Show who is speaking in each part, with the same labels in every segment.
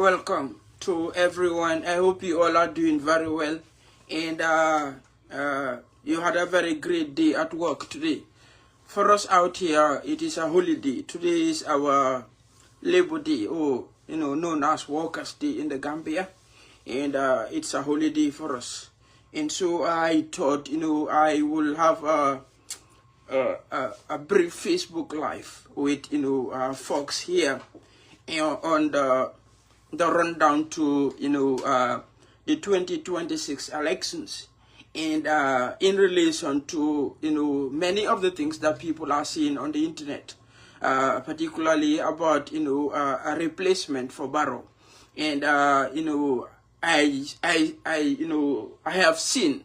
Speaker 1: welcome to everyone. I hope you all are doing very well, and you had a very great day at work today. For us out here, it is a holiday. Today is our Labor Day, or known as Workers' Day in the Gambia, and it's a holiday for us. And so I thought, I will have a brief Facebook Live with folks here on the rundown to the 2026 elections, and in relation to many of the things that people are seeing on the internet, particularly about a replacement for Barrow. And I have seen,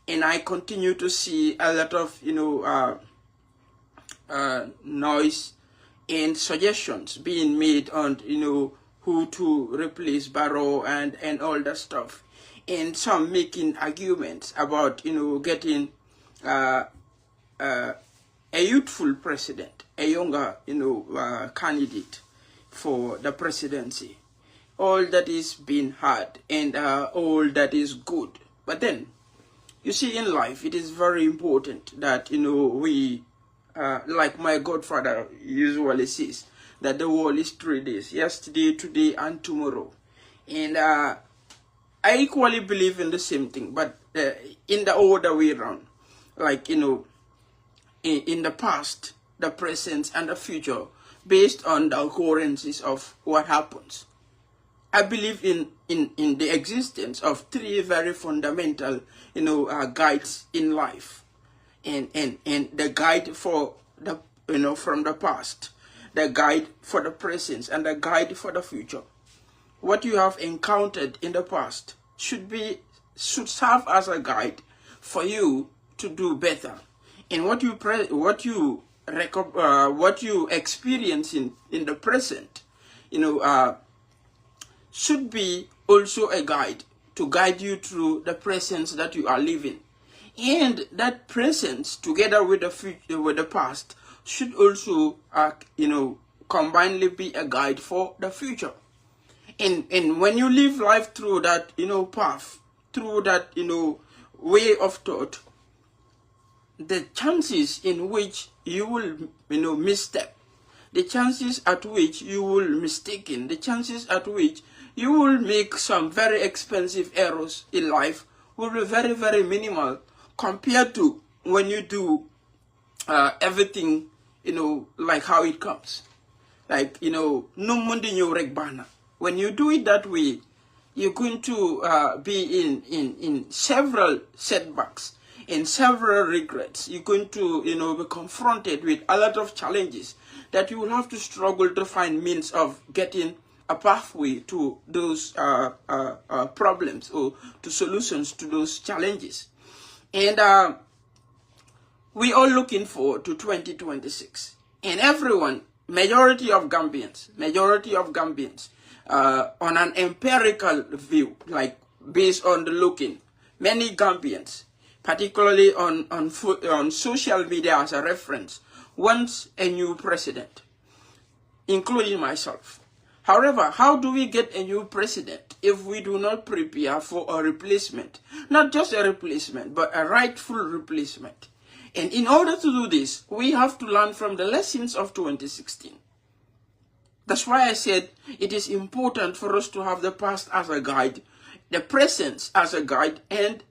Speaker 1: and I continue to see a lot of noise and suggestions being made on who to replace Barrow and all that stuff, and some making arguments about getting a youthful president, a younger candidate for the presidency. All that is being heard, and all that is good. But then, you see, in life, it is very important that we, like my godfather usually says, that the world is 3 days: yesterday, today, and tomorrow. And I equally believe in the same thing, but in the other way around. Like, in the past, the present, and the future, based on the occurrences of what happens. I believe in the existence of 3 very fundamental, guides in life, and the guide for the, from the past, the guide for the present, and the guide for the future. What you have encountered in the past should serve as a guide for you to do better, and what you experience in the present, should be also a guide to guide you through the presence that you are living. And that presence, together with the future, with the past, should also, combinedly be a guide for the future. And when you live life through that, path, through that, way of thought, the chances in which you will, misstep, the chances at which you will mistaken, the chances at which you will make some very expensive errors in life will be very, very minimal compared to when you do everything, like how it comes. Like, no mundi nyo rek bana. When you do it that way, you're going to be in several setbacks, in several regrets. You're going to, be confronted with a lot of challenges that you will have to struggle to find means of getting a pathway to those problems, or to solutions to those challenges. And we are looking forward to 2026. And everyone, majority of Gambians, on an empirical view, like based on the looking, many Gambians, particularly on social media as a reference, wants a new president, including myself. However, how do we get a new president if we do not prepare for a replacement? Not just a replacement, but a rightful replacement. And in order to do this, we have to learn from the lessons of 2016. That's why I said it is important for us to have the past as a guide, the present as a guide, and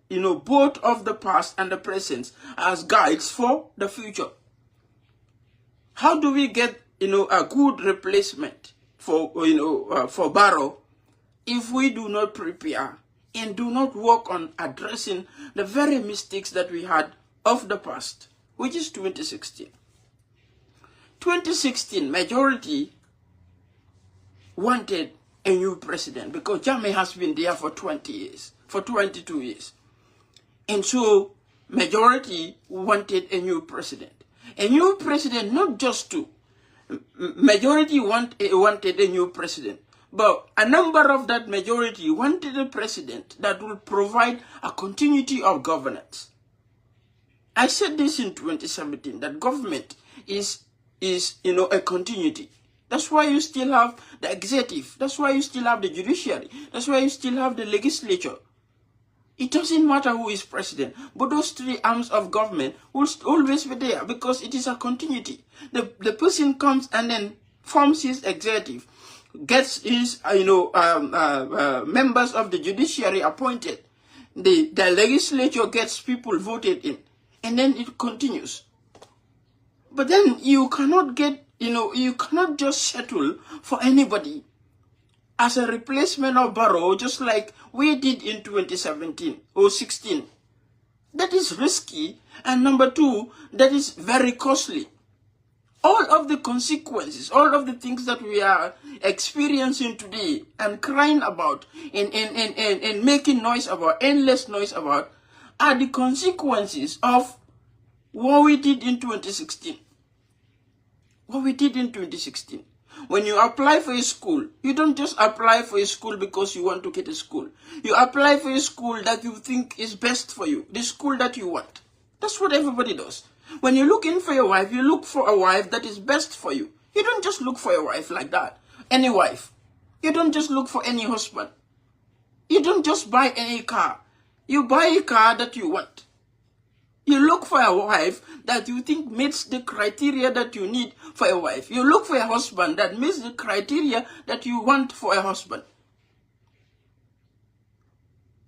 Speaker 1: both of the past and the present as guides for the future. How do we get a good replacement for Barrow if we do not prepare and do not work on addressing the very mistakes that we had of the past, which is 2016. 2016, majority wanted a new president because Jammeh has been there for 20 years, for 22 years. And so, majority wanted a new president. A new president, not just to majority wanted a new president, but a number of that majority wanted a president that will provide a continuity of governance. I said this in 2017, that government is a continuity. That's why you still have the executive. That's why you still have the judiciary. That's why you still have the legislature. It doesn't matter who is president, but those three arms of government will always be there because it is a continuity. The person comes and then forms his executive, gets his members of the judiciary appointed. The legislature gets people voted in, and then it continues. But then you cannot get, you cannot just settle for anybody as a replacement of Barrow, just like we did in 2017 or 16. That is risky. And number two, that is very costly. All of the consequences, all of the things that we are experiencing today and crying about and making noise about, endless noise about, are the consequences of what we did in 2016. What we did in 2016. When you apply for a school, you don't just apply for a school because you want to get a school. You apply for a school that you think is best for you, the school that you want. That's what everybody does. When you're looking for your wife, you look for a wife that is best for you. You don't just look for a wife like that. Any wife. You don't just look for any husband. You don't just buy any car. You buy a car that you want. You look for a wife that you think meets the criteria that you need for a wife. You look for a husband that meets the criteria that you want for a husband.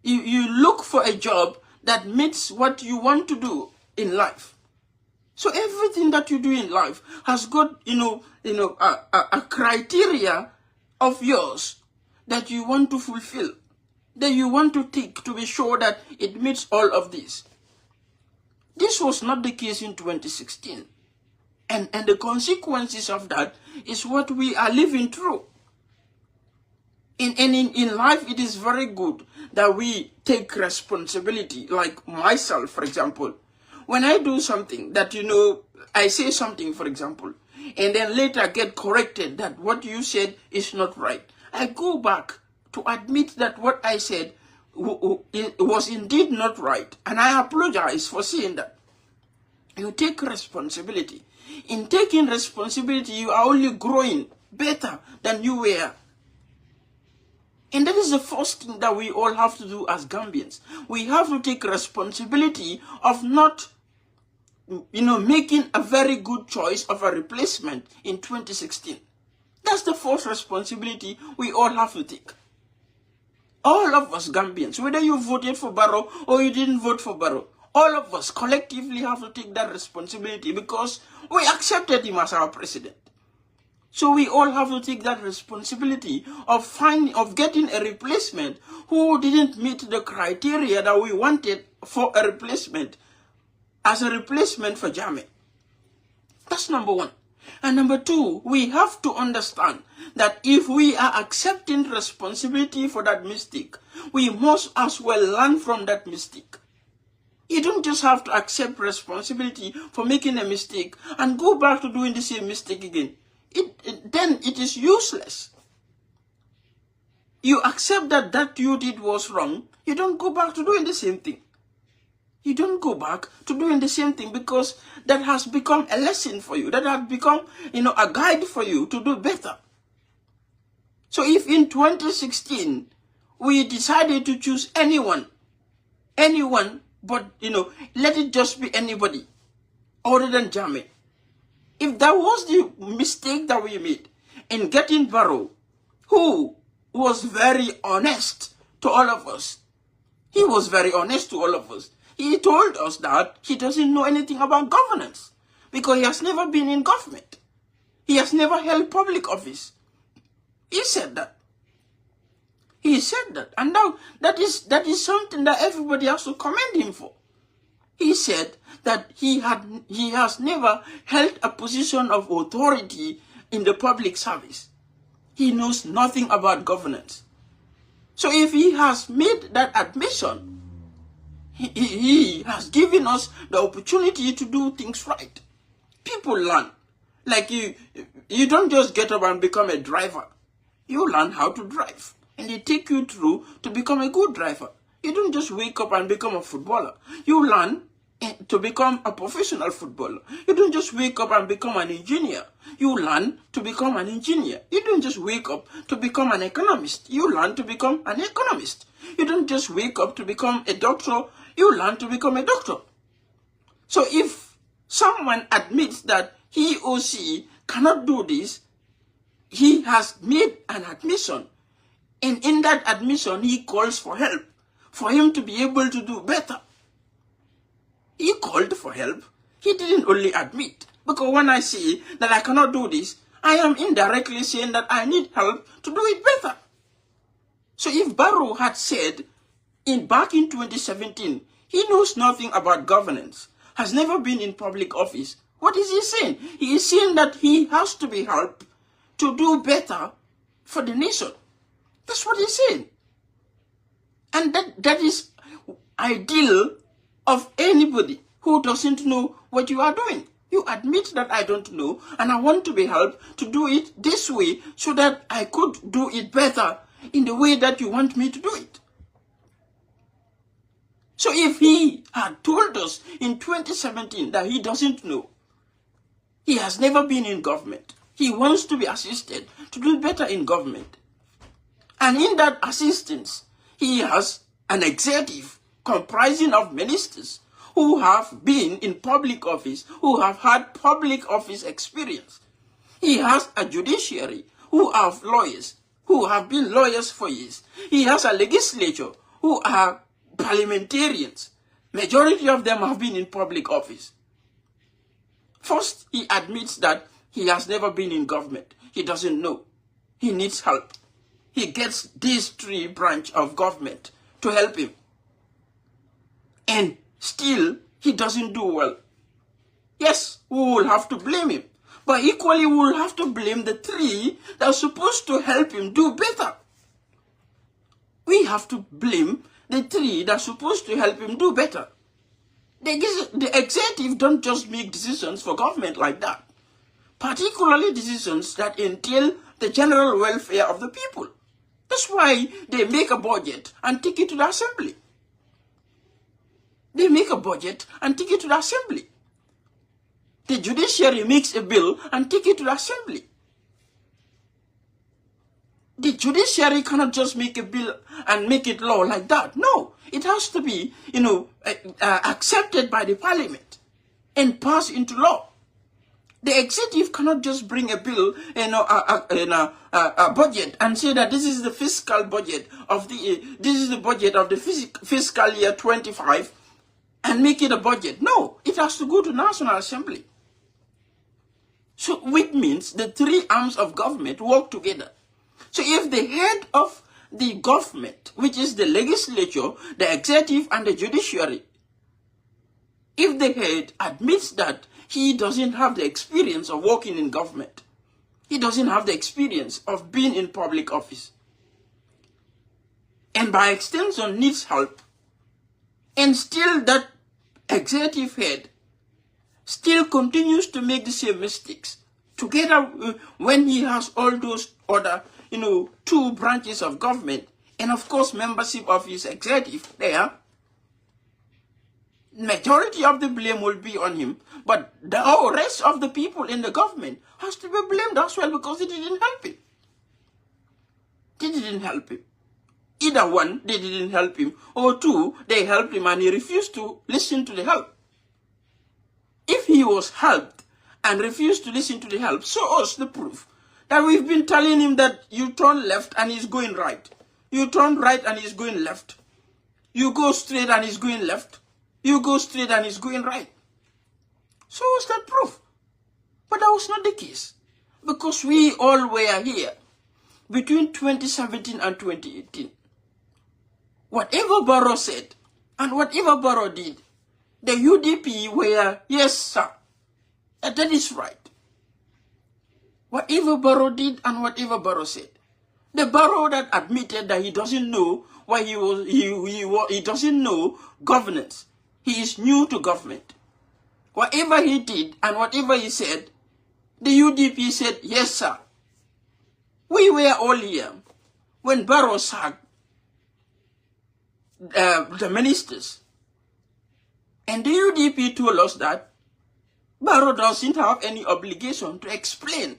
Speaker 1: You look for a job that meets what you want to do in life. So everything that you do in life has got, a criteria of yours that you want to fulfill, that you want to tick to be sure that it meets all of these. This was not the case in 2016. And the consequences of that is what we are living through. In life, it is very good that we take responsibility. Like myself, for example, when I do something that, I say something, for example, and then later get corrected that what you said is not right. I go back to admit that what I said was indeed not right, and I apologize for saying that. You take responsibility. In taking responsibility, you are only growing better than you were. And that is the first thing that we all have to do as Gambians. We have to take responsibility of not, making a very good choice of a replacement in 2016. That's the first responsibility we all have to take. All of us Gambians, whether you voted for Barrow or you didn't vote for Barrow, all of us collectively have to take that responsibility because we accepted him as our president. So we all have to take that responsibility of getting a replacement who didn't meet the criteria that we wanted for a replacement as a replacement for Jammeh. That's number one. And number two, we have to understand that if we are accepting responsibility for that mistake, we must as well learn from that mistake. You don't just have to accept responsibility for making a mistake and go back to doing the same mistake again. Then it is useless. You accept that you did was wrong. You don't go back to doing the same thing. You don't go back to doing the same thing because that has become a lesson for you. That has become, a guide for you to do better. So if in 2016, we decided to choose anyone, but, let it just be anybody other than Jammeh. If that was the mistake that we made in getting Barrow, who was very honest to all of us. He was very honest to all of us. He told us that he doesn't know anything about governance because he has never been in government. He has never held public office. He said that. He said that. And now that is something that everybody has to commend him for. He said that he has never held a position of authority in the public service. He knows nothing about governance. So if he has made that admission, he has given us the opportunity to do things right. People learn. Like you don't just get up and become a driver. You learn how to drive. And they take you through to become a good driver. You don't just wake up and become a footballer. You learn to become a professional footballer. You don't just wake up and become an engineer. You learn to become an engineer. You don't just wake up to become an economist. You learn to become an economist. You don't just wake up to become a doctor. You learn to become a doctor. So if someone admits that he or she cannot do this, he has made an admission. And in that admission, he calls for help, for him to be able to do better. He called for help. He didn't only admit. Because when I say that I cannot do this, I am indirectly saying that I need help to do it better. So if Barrow had said back in 2017, he knows nothing about governance, has never been in public office, what is he saying? He is saying that he has to be helped to do better for the nation. That's what he's saying. And that is ideal of anybody who doesn't know what you are doing. You admit that I don't know and I want to be helped to do it this way so that I could do it better in the way that you want me to do it. So if he had told us in 2017 that he doesn't know, he has never been in government, he wants to be assisted to do better in government, and in that assistance, he has an executive comprising of ministers who have been in public office, who have had public office experience. He has a judiciary who have lawyers, who have been lawyers for years. He has a legislature who are parliamentarians. Majority of them have been in public office. First, he admits that he has never been in government. He doesn't know. He needs help. He gets these three branches of government to help him. And still, he doesn't do well. Yes, we will have to blame him. But equally, we will have to blame the three that are supposed to help him do better. We have to blame the three that are supposed to help him do better. The executive don't just make decisions for government like that. Particularly decisions that entail the general welfare of the people. That's why they make a budget and take it to the assembly. They make a budget and take it to the assembly. The judiciary makes a bill and take it to the assembly. The judiciary cannot just make a bill and make it law like that. No, it has to be, accepted by the parliament and passed into law. The executive cannot just bring a bill, a budget and say that this is the fiscal budget of the fiscal year 25 and make it a budget. No, it has to go to National Assembly. So which means the three arms of government work together. So if the head of the government, which is the legislature, the executive and the judiciary, if the head admits that he doesn't have the experience of working in government, he doesn't have the experience of being in public office, and by extension needs help, and still that executive head still continues to make the same mistakes, together when he has all those other, two branches of government, and of course membership of his executive there, majority of the blame will be on him, but the whole rest of the people in the government has to be blamed as well because they didn't help him. They didn't help him. Either one, they didn't help him, or two, they helped him and he refused to listen to the help. If he was helped and refused to listen to the help, show us the proof that we've been telling him that you turn left and he's going right. You turn right and he's going left. You go straight and he's going left. You go straight and he's going right. So what's that proof? But that was not the case. Because we all were here between 2017 and 2018. Whatever Barrow said and whatever Barrow did, the UDP were, yes sir, that is right. Whatever Barrow did and whatever Barrow said. The Barrow that admitted that he doesn't know why he doesn't know governance. He is new to government. Whatever he did and whatever he said, the UDP said, yes, sir. We were all here when Barrow sacked the ministers And the UDP told us that Barrow doesn't have any obligation to explain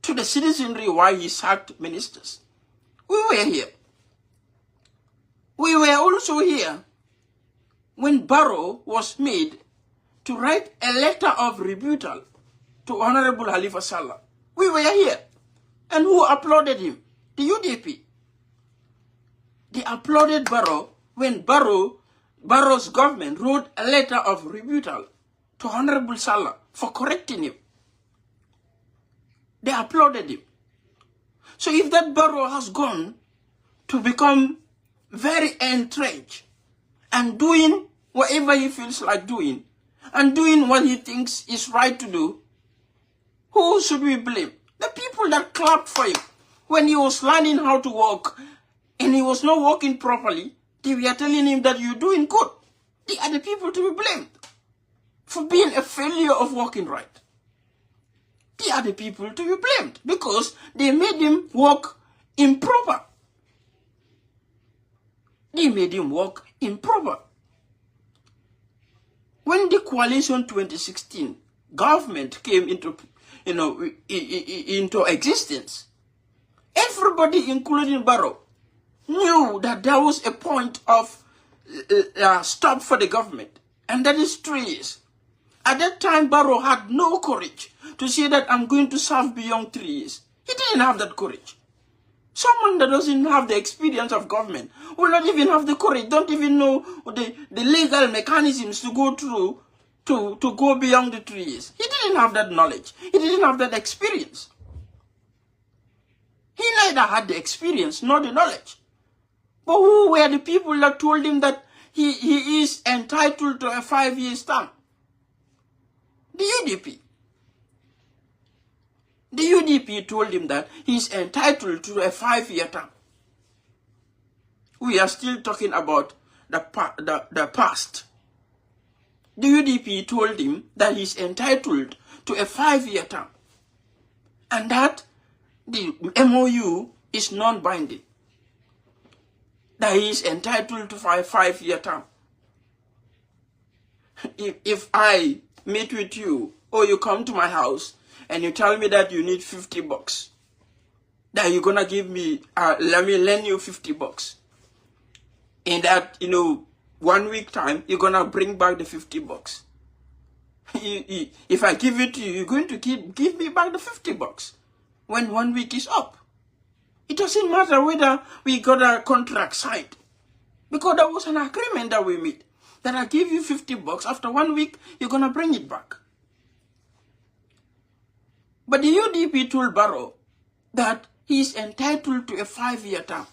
Speaker 1: to the citizenry why he sacked ministers. We were here. We were also here when Barrow was made to write a letter of rebuttal to Honorable Halifa Sallah. We were here. And who applauded him? The UDP. They applauded Barrow when Barrow's government wrote a letter of rebuttal to Honorable Sallah for correcting him. They applauded him. So if that Barrow has gone to become very entrenched and doing whatever he feels like doing and doing what he thinks is right to do, who should we blame? The people that clapped for him when he was learning how to walk and he was not walking properly. They were telling him that you're doing good. They are the people to be blamed for being a failure of walking right. They are the people to be blamed because they made him walk improper. They made him walk improper. When the coalition 2016 government came into existence, everybody, including Barrow, knew that there was a point of stop for the government, and that is 3 years. At that time, Barrow had no courage to say that I'm going to serve beyond 3 years. He didn't have that courage. Someone that doesn't have the experience of government will not even have the courage, don't even know the legal mechanisms to go through to go beyond the 3 years. He didn't have that knowledge. He didn't have that experience. He neither had the experience nor the knowledge. But who were the people that told him that he is entitled to a 5-year term? The UDP. The UDP told him that he is entitled to a 5-year term. We are still talking about the past. The UDP told him that he is entitled to a 5-year term and that the MOU is non-binding, that he is entitled to a 5-year term. If I meet with you or you come to my house and you tell me that you need $50, that you're going to give me, let me lend you $50. In that, 1 week time, you're going to bring back the $50. If I give it to you, you're going to give me back the $50 when 1 week is up. It doesn't matter whether we got a contract signed, because there was an agreement that we made that I give you $50, after 1 week, you're going to bring it back. But the UDP told Barrow that he is entitled to a 5-year term.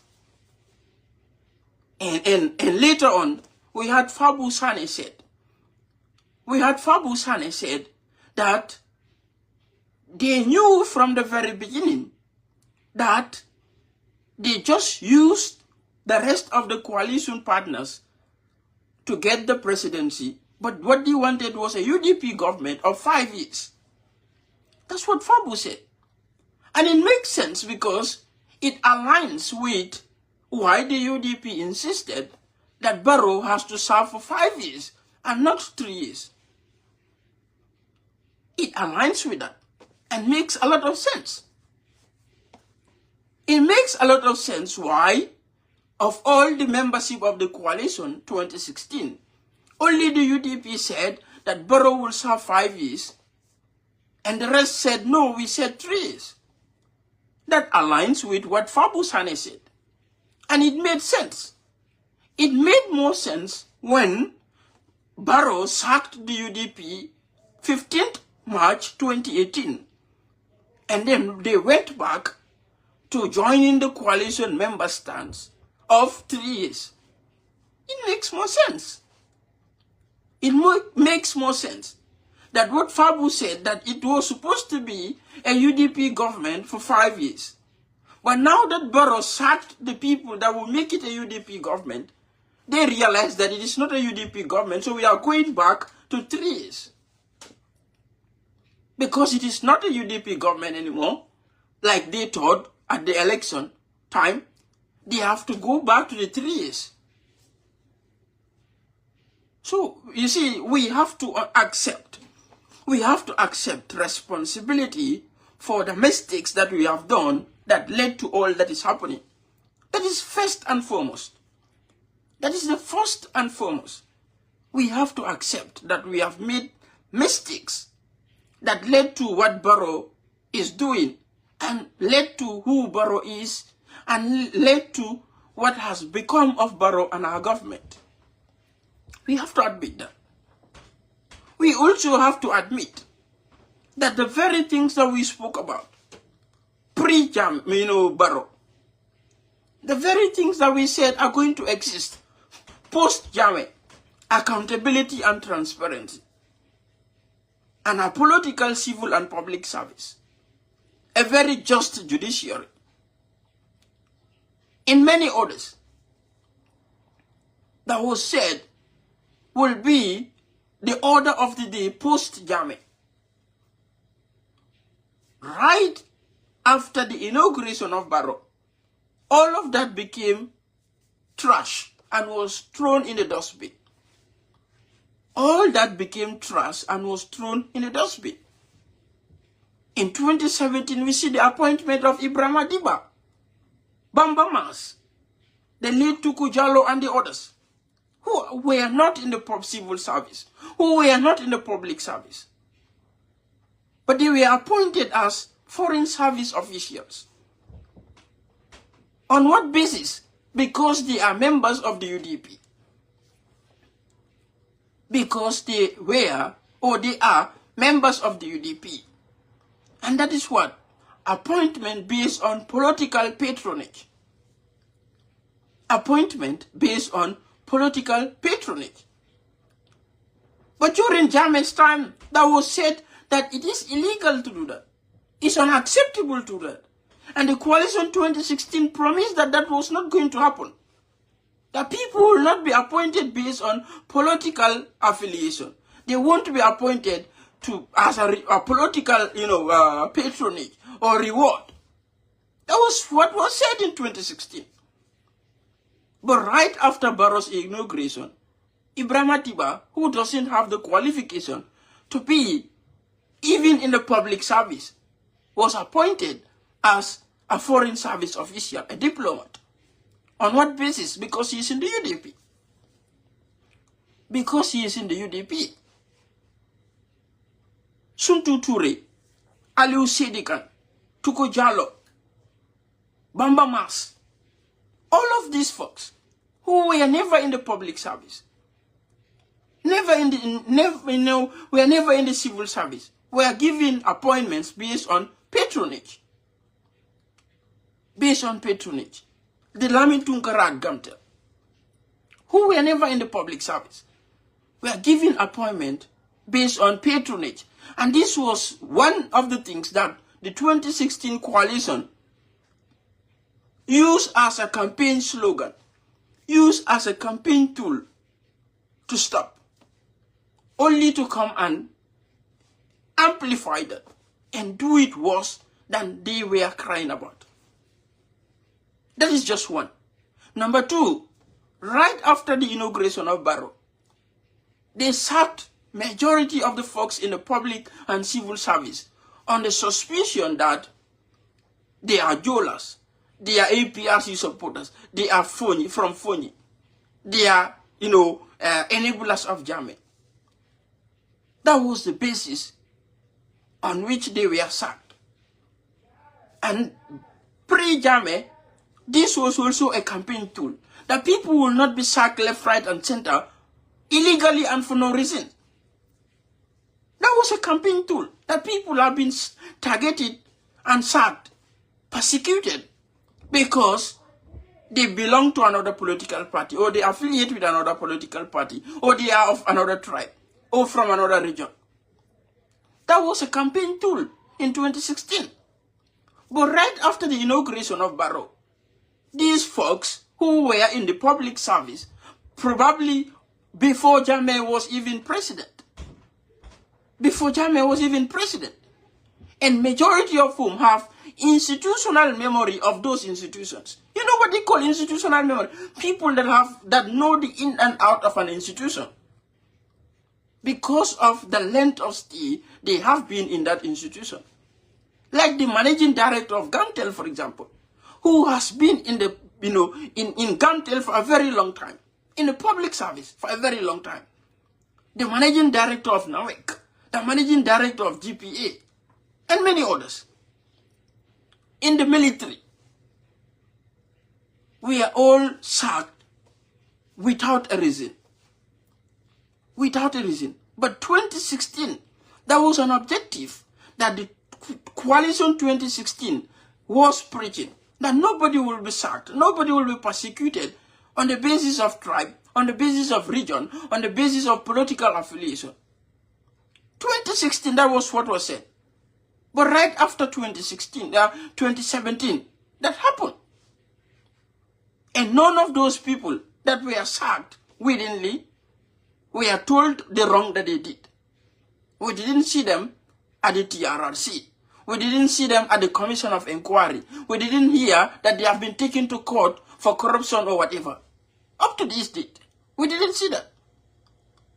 Speaker 1: And later on, we had Fabu Sane said that they knew from the very beginning that they just used the rest of the coalition partners to get the presidency, but what they wanted was a UDP government of 5 years. That's what Fabu said. And it makes sense because it aligns with why the UDP insisted that Barrow has to serve for 5 years and not 3 years. It aligns with that and makes a lot of sense. It makes a lot of sense why, of all the membership of the coalition 2016, only the UDP said that Barrow will serve 5 years, and the rest said, no, we said 3 years. That aligns with what Fabu Sane said. And it made sense. It made more sense when Barrow sacked the UDP 15th March 2018. And then they went back to joining the coalition member stance of 3 years. It makes more sense. It makes more sense that what Fabu said, that it was supposed to be a UDP government for 5 years. But now that Barrow sacked the people that will make it a UDP government, they realized that it is not a UDP government, so we are going back to 3 years. Because it is not a UDP government anymore, like they thought at the election time, they have to go back to the 3 years. So, you see, we have to accept responsibility for the mistakes that we have done that led to all that is happening. That is first and foremost. That is the first and foremost. We have to accept that we have made mistakes that led to what Barrow is doing and led to who Barrow is and led to what has become of Barrow and our government. We have to admit that. We also have to admit that the very things that we spoke about Barrow, the very things that we said are going to exist post-Jammeh, accountability and transparency, and a political, civil and public service, a very just judiciary, in many others that was said will be the order of the day post-Jammeh. Right after the inauguration of Barrow, all of that became trash and was thrown in the dustbin. All that became trash and was thrown in the dustbin. In 2017, we see the appointment of Ibrahim Adiba, Bamba Mas, the lead Tuku Jallow and the others, who were not in the civil service, who were not in the public service. But they were appointed as foreign service officials. On what basis? Because they are members of the UDP. Because they were or they are members of the UDP. And that is what? Appointment based on political patronage. Appointment based on political patronage. But during Jammeh's time, that was said that it is illegal to do that. It's unacceptable to do that. And the coalition 2016 promised that that was not going to happen. That people will not be appointed based on political affiliation. They won't be appointed as a political, patronage or reward. That was what was said in 2016. But right after Barrow's inauguration, Ibrahim Atiba, who doesn't have the qualification to be even in the public service, was appointed as a foreign service official, a diplomat. On what basis? Because he is in the UDP. Because he is in the UDP. Suntu Ture, Aliou Sedikan, Tuko Jallow, Bamba Mas, all of these folks who were never in the public service, were never in the civil service, were given appointments based on patronage. Based on patronage. The Lamin Tunkarad Gamtel, who were never in the public service, were given appointment based on patronage. And this was one of the things that the 2016 coalition used as a campaign slogan, used as a campaign tool to stop, only to come and amplify that and do it worse than they were crying about. That is just one. Number two, right after the inauguration of Barrow, they sacked majority of the folks in the public and civil service on the suspicion that they are Jolas, they are APRC supporters, they are from Fonyi, they are, enablers of Jammeh. That was the basis on which they were sacked. And pre-Jammeh, this was also a campaign tool, that people will not be sacked left, right, and center illegally and for no reason. That was a campaign tool, that people have been targeted and sacked, persecuted, because they belong to another political party, or they affiliate with another political party, or they are of another tribe, or from another region. That was a campaign tool in 2016. But right after the inauguration of Barrow, these folks who were in the public service, probably before Jammeh was even president, and majority of whom have institutional memory of those institutions. You know what they call institutional memory? People that know the in and out of an institution. because of the length of stay they have been in that institution. Like the managing director of Gantel, for example, who has been in the, in Gantel for a very long time, in the public service for a very long time. The managing director of NAWEC, the managing director of GPA, and many others. In the military, we are all sacked without a reason. Without a reason. But 2016, that was an objective that the coalition 2016 was preaching, that nobody will be sacked, nobody will be persecuted on the basis of tribe, on the basis of region, on the basis of political affiliation. 2016, that was what was said. But right after 2017, that happened. And none of those people that were sacked willingly were told the wrong that they did. We didn't see them at the TRRC. We didn't see them at the Commission of Inquiry. We didn't hear that they have been taken to court for corruption or whatever. Up to this date, we didn't see that.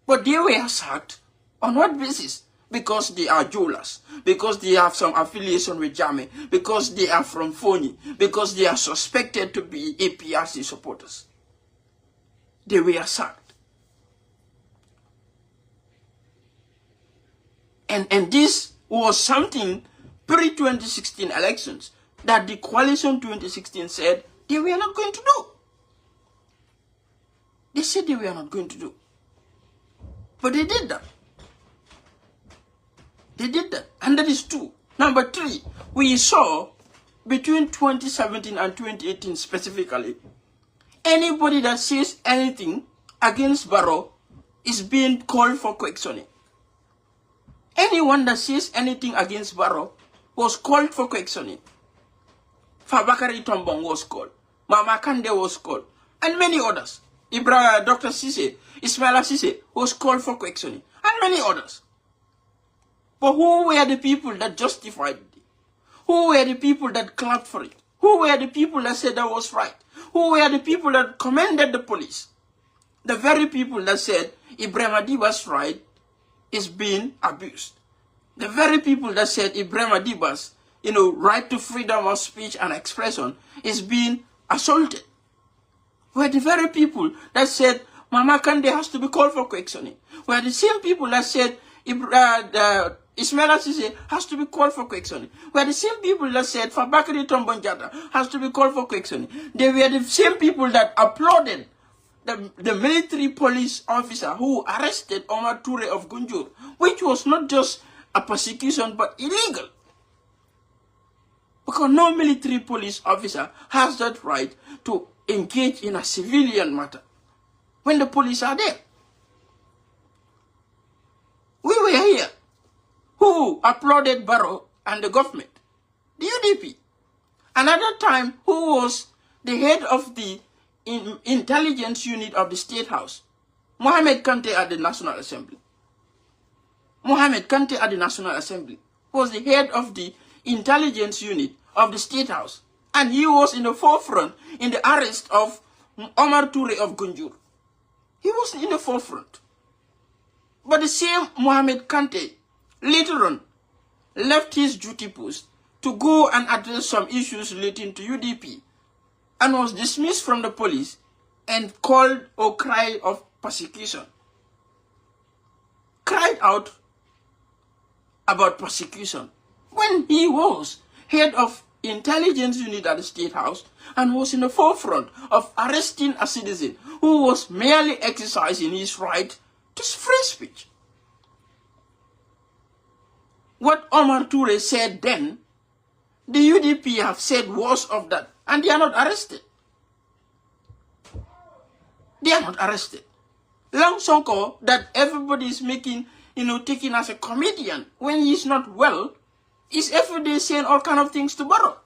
Speaker 1: But they were sacked on what basis? Because they are jewelers, because they have some affiliation with Jame, because they are from Foni, because they are suspected to be APRC supporters. They were sacked. And this was something pre-2016 elections that the coalition 2016 said they were not going to do. They said they were not going to do. But they did that. They did that. And that is two. Number three, we saw between 2017 and 2018 specifically, anybody that says anything against Barrow is being called for questioning. Anyone that says anything against Barrow was called for questioning. Fabakary Tombong was called. Mama Kande was called. And many others. Dr. Sise, Ismaila Sise was called for questioning. And many others. But who were the people that justified it? Who were the people that clapped for it? Who were the people that said that was right? Who were the people that commended the police? The very people that said Ibrahim Adiba's right is being abused. The very people that said Ibrahim Adiba's, right to freedom of speech and expression is being assaulted. Were the very people that said Mama Kande has to be called for questioning. Were the same people that said Ismaila Sise has to be called for questioning. Were the same people that said Fabakary Tombong Jatta has to be called for questioning. They were the same people that applauded the military police officer who arrested Omar Toure of Gunjur, which was not just a persecution but illegal. Because no military police officer has that right to engage in a civilian matter when the police are there. We were here. Who applauded Barrow and the government? The UDP. Another time, who was the head of the intelligence unit of the State House? Mohamed Kante at the National Assembly. Mohamed Kante at the National Assembly was the head of the intelligence unit of the State House. And he was in the forefront in the arrest of Omar Toure of Gunjur. He was in the forefront. But the same Mohamed Kante later on left his duty post to go and address some issues relating to UDP and was dismissed from the police and called or cried of persecution. Cried out about persecution when he was head of intelligence unit at the State House and was in the forefront of arresting a citizen who was merely exercising his right to free speech. What Omar Toure said then, the UDP have said worse of that, and they are not arrested. They are not arrested. Lang Sonko, that everybody is making, taking as a comedian when he's not well, is every day saying all kind of things to Barrow.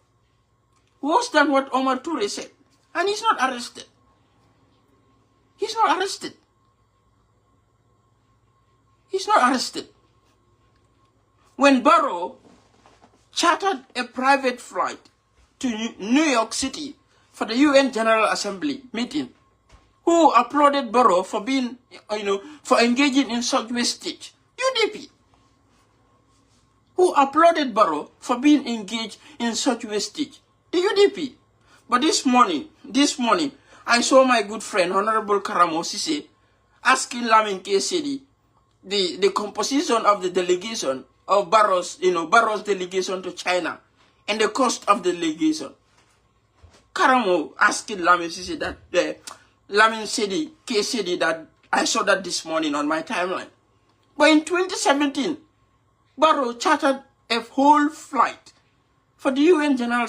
Speaker 1: Worse than what Omar Toure said. And he's not arrested. He's not arrested. He's not arrested. When Barrow chartered a private flight to New York City for the UN General Assembly meeting, Who applauded Barrow for being, for engaging in such wastage? UDP. Who applauded Barrow for being engaged in such wastage? The UDP. But this morning, I saw my good friend, Honorable Karamo Sise, asking Lamin Kesedi the composition of the delegation of Barrow's delegation to China and the cost of the delegation. Karamo asking Lamin Sise that, Lamin Kesedi that I saw that this morning on my timeline. But in 2017, Barrow chartered a whole flight for the UN General,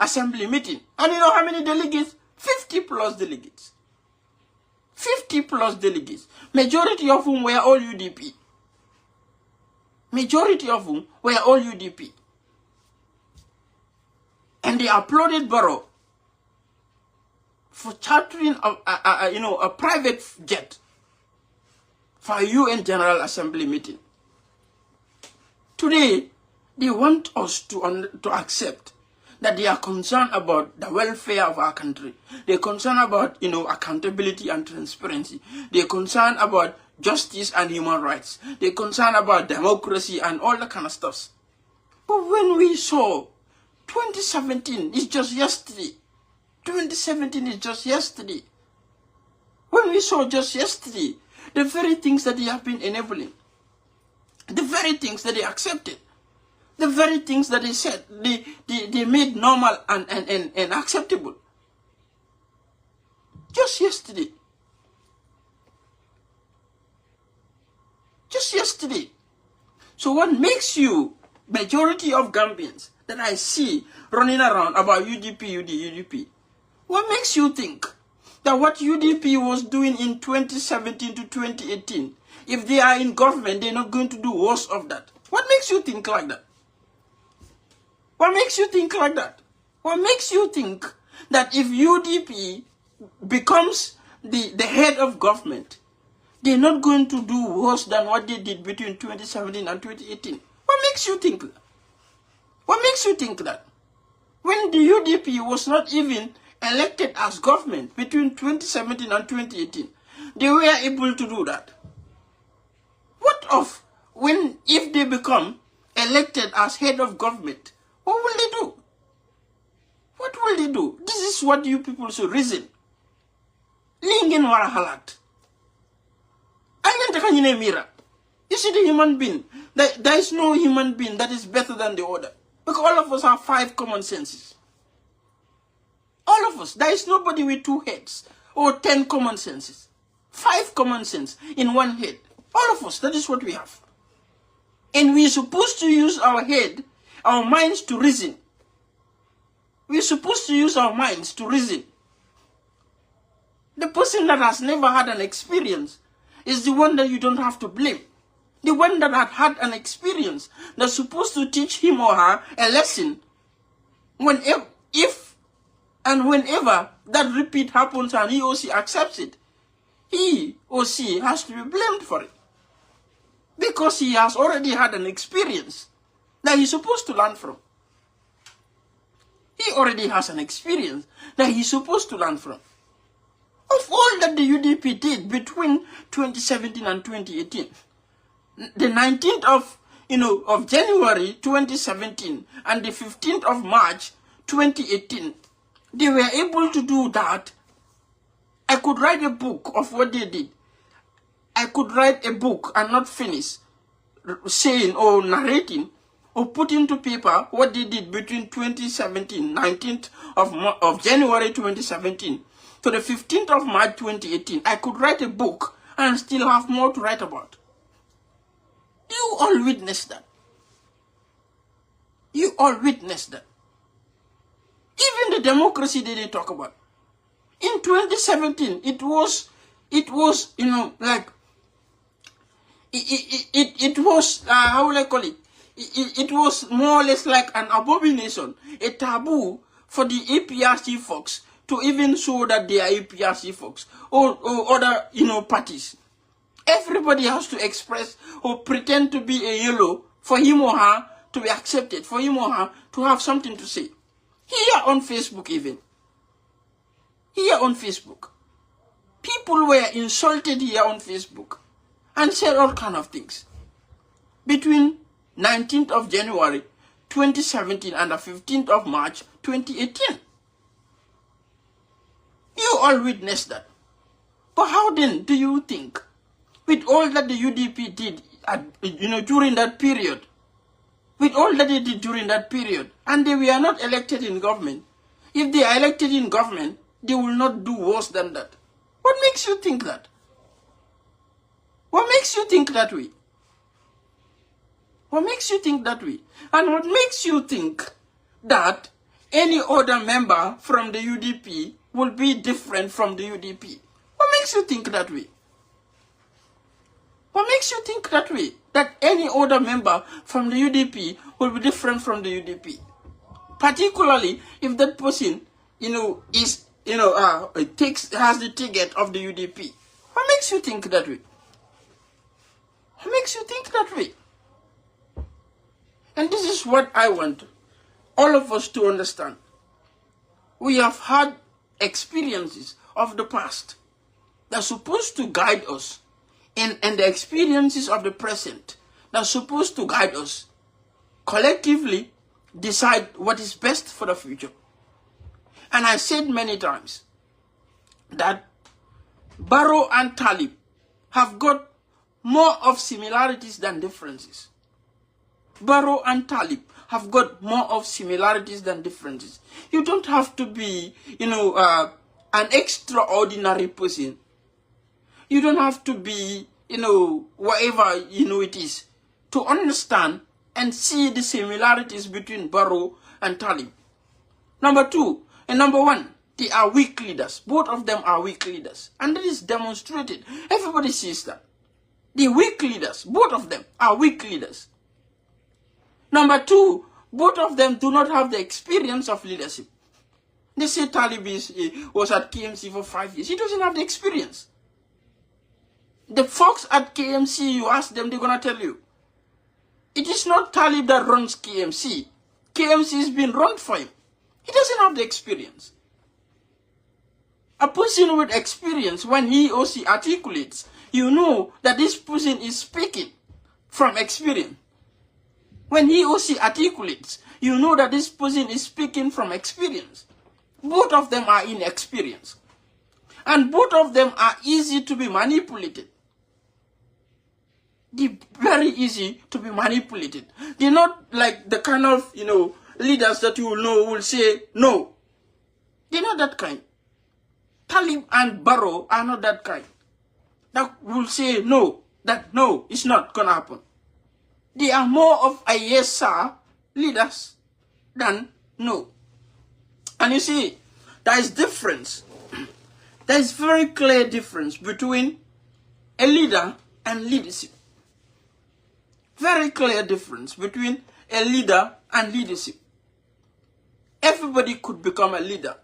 Speaker 1: Assembly meeting. And you know how many delegates? 50 plus delegates. 50 plus delegates. Majority of whom were all UDP. Majority of whom were all UDP. And they applauded Barrow for chartering a private jet for a UN General Assembly meeting. Today, they want us to accept that they are concerned about the welfare of our country. They're concerned about, accountability and transparency. They're concerned about justice and human rights. They're concerned about democracy and all that kind of stuff. But when we saw 2017 is just yesterday. 2017 is just yesterday. When we saw just yesterday, the very things that they have been enabling, the very things that they accepted, the very things that they said, they made normal and acceptable. Just yesterday. Just yesterday. So what makes you, majority of Gambians that I see running around about UDP, what makes you think that what UDP was doing in 2017 to 2018, if they are in government, they're not going to do worse of that? What makes you think like that? What makes you think like that? What makes you think that if UDP becomes the head of government, they're not going to do worse than what they did between 2017 and 2018? What makes you think that? What makes you think that? When the UDP was not even elected as government between 2017 and 2018, they were able to do that. What of if they become elected as head of government? What will they do? What will they do? This is what you people should reason. Lingen wara halat. You see the human being. There is no human being that is better than the other. Because all of us have 5 common senses. All of us. There is nobody with 2 heads or 10 common senses. 5 common sense in 1 head. All of us. That is what we have. And we are supposed to use our head, our minds to reason. We're supposed to use our minds to reason. The person that has never had an experience is the one that you don't have to blame. The one that had an experience that's supposed to teach him or her a lesson. Whenever that repeat happens and he or she accepts it, he or she has to be blamed for it. Because he has already had an experience that he's supposed to learn from. He already has an experience that he's supposed to learn from. Of all that the UDP did between 2017 and 2018, the 19th of January 2017 and the 15th of March 2018, they were able to do that. I could write a book of what they did. I could write a book and not finish saying or narrating or putting to paper what they did between 2017, 19th of January 2017 to the 15th of March 2018. I could write a book and still have more to write about. You all witnessed that. You all witnessed that. Even the democracy that they talk about. In 2017, it was how will I call it? It was more or less like an abomination, a taboo for the APRC folks to even show that they are APRC folks or other, parties. Everybody has to express or pretend to be a yellow for him or her to be accepted, for him or her to have something to say. Here on Facebook even. Here on Facebook. People were insulted here on Facebook and said all kind of things. Between 19th of January 2017 and the 15th of March 2018. You all witnessed that. But how then do you think, with all that the UDP did during that period, with all that they did during that period, and they were not elected in government, if they are elected in government, they will not do worse than that? What makes you think that? What makes you think that way? What makes you think that way? And what makes you think that any other member from the UDP will be different from the UDP? What makes you think that way? What makes you think that way? That any other member from the UDP will be different from the UDP? Particularly if that person, has the ticket of the UDP. What makes you think that way? What makes you think that way? And this is what I want all of us to understand. We have had experiences of the past that are supposed to guide us, and the experiences of the present that are supposed to guide us collectively decide what is best for the future. And I said many times that Barrow and Talib have got more of similarities than differences. Barrow and Talib have got more of similarities than differences. You don't have to be, an extraordinary person. You don't have to be, whatever, it is, to understand and see the similarities between Barrow and Talib. Number two, and number one, they are weak leaders. Both of them are weak leaders. And that is demonstrated. Everybody sees that. The weak leaders, both of them are weak leaders. Number two, both of them do not have the experience of leadership. They say Talib was at KMC for 5 years. He doesn't have the experience. The folks at KMC, you ask them, they're going to tell you. It is not Talib that runs KMC. KMC is being run for him. He doesn't have the experience. A person with experience, when he or she articulates, you know that this person is speaking from experience. When he or she articulates, you know that this person is speaking from experience. Both of them are inexperienced. And both of them are easy to be manipulated. They're very easy to be manipulated. They're not like the kind of, leaders that you will say no. They're not that kind. Talib and Barrow are not that kind. That will say no, that no, it's not going to happen. They are more of a yes sir leaders than no. And you see, there is difference. There is very clear difference between a leader and leadership. Very clear difference between a leader and leadership. Everybody could become a leader.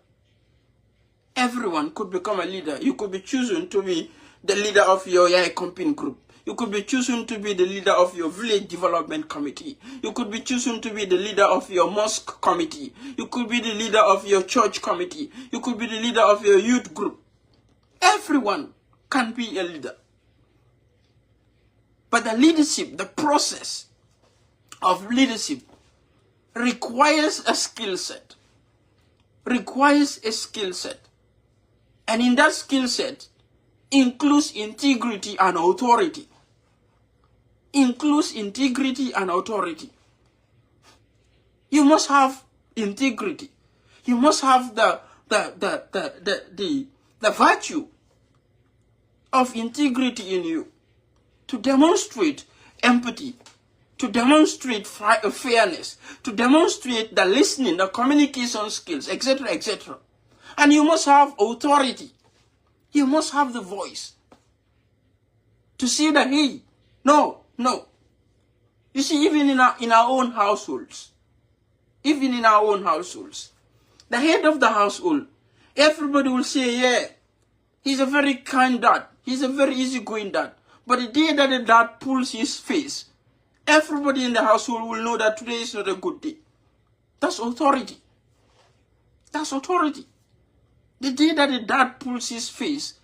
Speaker 1: Everyone could become a leader. You could be chosen to be the leader of your campaign group. You could be chosen to be the leader of your village development committee. You could be chosen to be the leader of your mosque committee. You could be the leader of your church committee. You could be the leader of your youth group. Everyone can be a leader. But the leadership, the process of leadership requires a skill set. Requires a skill set. And in that skill set includes integrity and authority. Includes integrity and authority. You must have integrity. You must have the virtue of integrity in you to demonstrate empathy, to demonstrate fairness, to demonstrate the listening, the communication skills, etc., etc. And you must have authority. You must have the voice to say that, hey, no. You see, even in our own households, the head of the household, everybody will say, yeah, he's a very kind dad. He's a very easygoing dad. But the day that the dad pulls his face, everybody in the household will know that today is not a good day. That's authority. That's authority. The day that the dad pulls his face,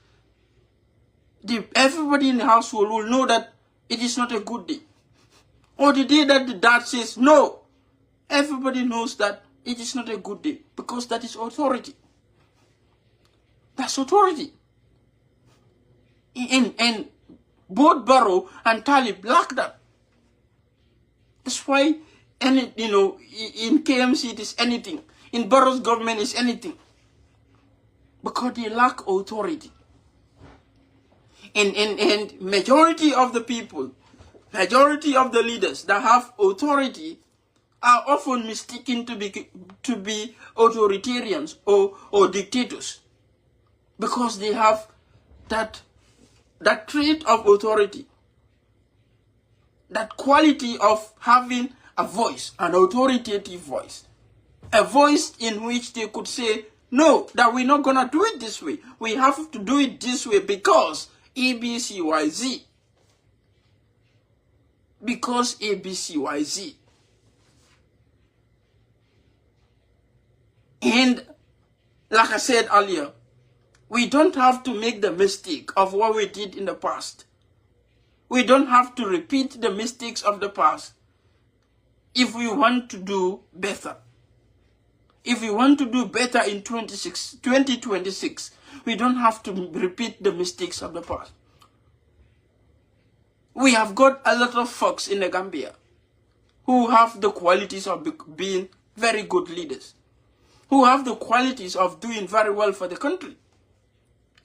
Speaker 1: everybody in the household will know that it is not a good day. Or the day that the dad says no, everybody knows that it is not a good day, because that is authority. That's authority. And both Barrow and Talib lack that. That's why, in KMC it is anything. In Barrow's government is anything. Because they lack authority. And majority of the people, majority of the leaders that have authority are often mistaken to be authoritarians or dictators, because they have that trait of authority, that quality of having a voice, an authoritative voice, a voice in which they could say, no, that we're not going to do it this way. We have to do it this way because ABCYZ. Because ABCYZ. And like I said earlier, we don't have to make the mistake of what we did in the past. We don't have to repeat the mistakes of the past if we want to do better. If we want to do better in 2026, we don't have to repeat the mistakes of the past. We have got a lot of folks in the Gambia who have the qualities of being very good leaders, who have the qualities of doing very well for the country.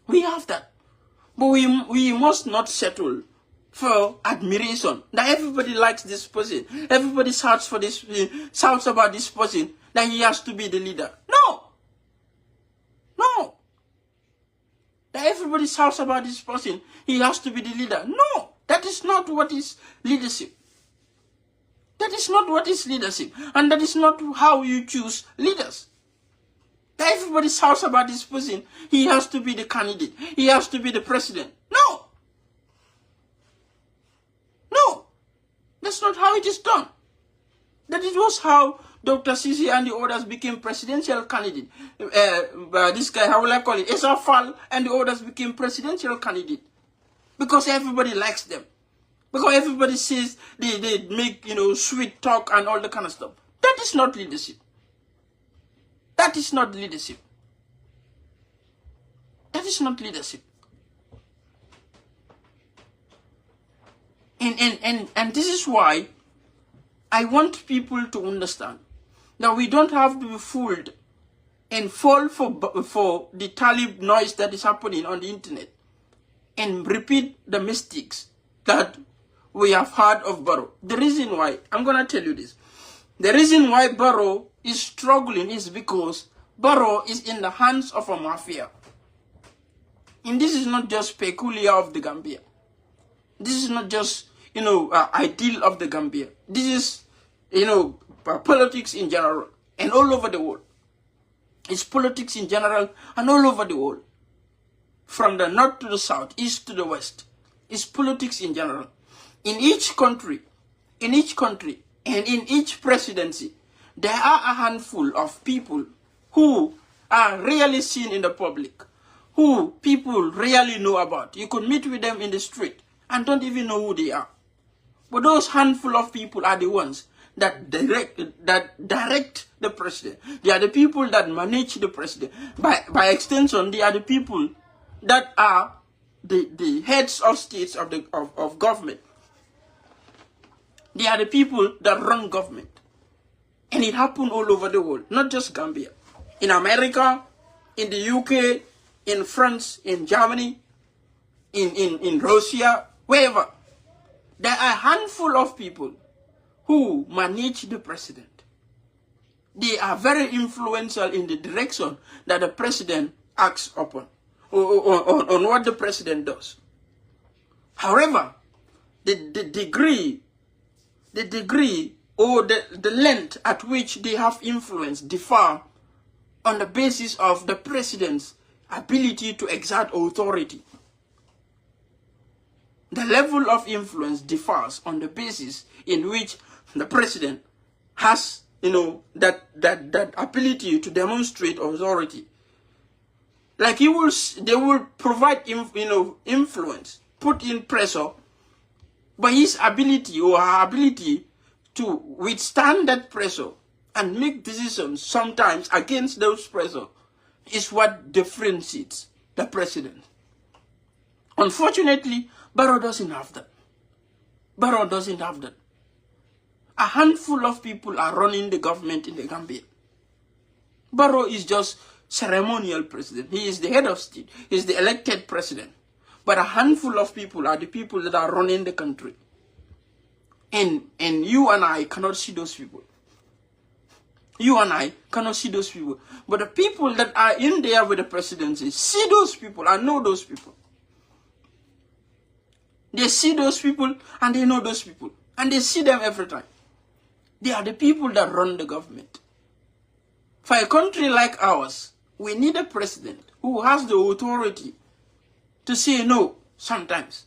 Speaker 1: We have that. But we must not settle for admiration, that everybody likes this person, everybody shouts about this person, that he has to be the leader. No. That everybody shouts about this person, he has to be the leader. No, that is not what is leadership. That is not what is leadership. And that is not how you choose leaders. That everybody shouts about this person, he has to be the candidate, he has to be the president. No, that's not how it is done. That it was how Dr. Sisi and the others became presidential candidate. This guy, how will I call it? Esafal and the others became presidential candidate. Because everybody likes them. Because everybody says they make, sweet talk and all the kind of stuff. That is not leadership. That is not leadership. That is not leadership. And this is why I want people to understand that we don't have to be fooled and fall for the Talib noise that is happening on the internet and repeat the mistakes that we have heard of Barrow. The reason why, I'm going to tell you this. The reason why Barrow is struggling is because Barrow is in the hands of a mafia. And this is not just peculiar of the Gambia. This is not just, ideal of the Gambia. This is, politics in general and all over the world. It's politics in general and all over the world. From the north to the south, east to the west. It's politics in general. In each country, and in each presidency, there are a handful of people who are rarely seen in the public, who people rarely know about. You could meet with them in the street and don't even know who they are. But those handful of people are the ones that direct the president. They are the people that manage the president. By extension, they are the people that are the heads of states of government. They are the people that run government. And it happened all over the world, not just Gambia. In America, in the UK, in France, in Germany, in Russia, wherever. There are a handful of people who manage the president. They are very influential in the direction that the president acts upon, on what the president does. However, the degree or the length at which they have influence differ on the basis of the president's ability to exert authority. The level of influence differs on the basis in which the president has, that ability to demonstrate authority. Like they will provide influence, put in pressure, but his ability or her ability to withstand that pressure and make decisions sometimes against those pressure is what differentiates the president. Unfortunately, Barrow doesn't have that. Barrow doesn't have that. A handful of people are running the government in the Gambia. Barrow is just ceremonial president. He is the head of state. He is the elected president. But a handful of people are the people that are running the country. And you and I cannot see those people. You and I cannot see those people. But the people that are in there with the presidency see those people and know those people. They see those people and they know those people. And they see them every time. They are the people that run the government. For a country like ours, we need a president who has the authority to say no sometimes.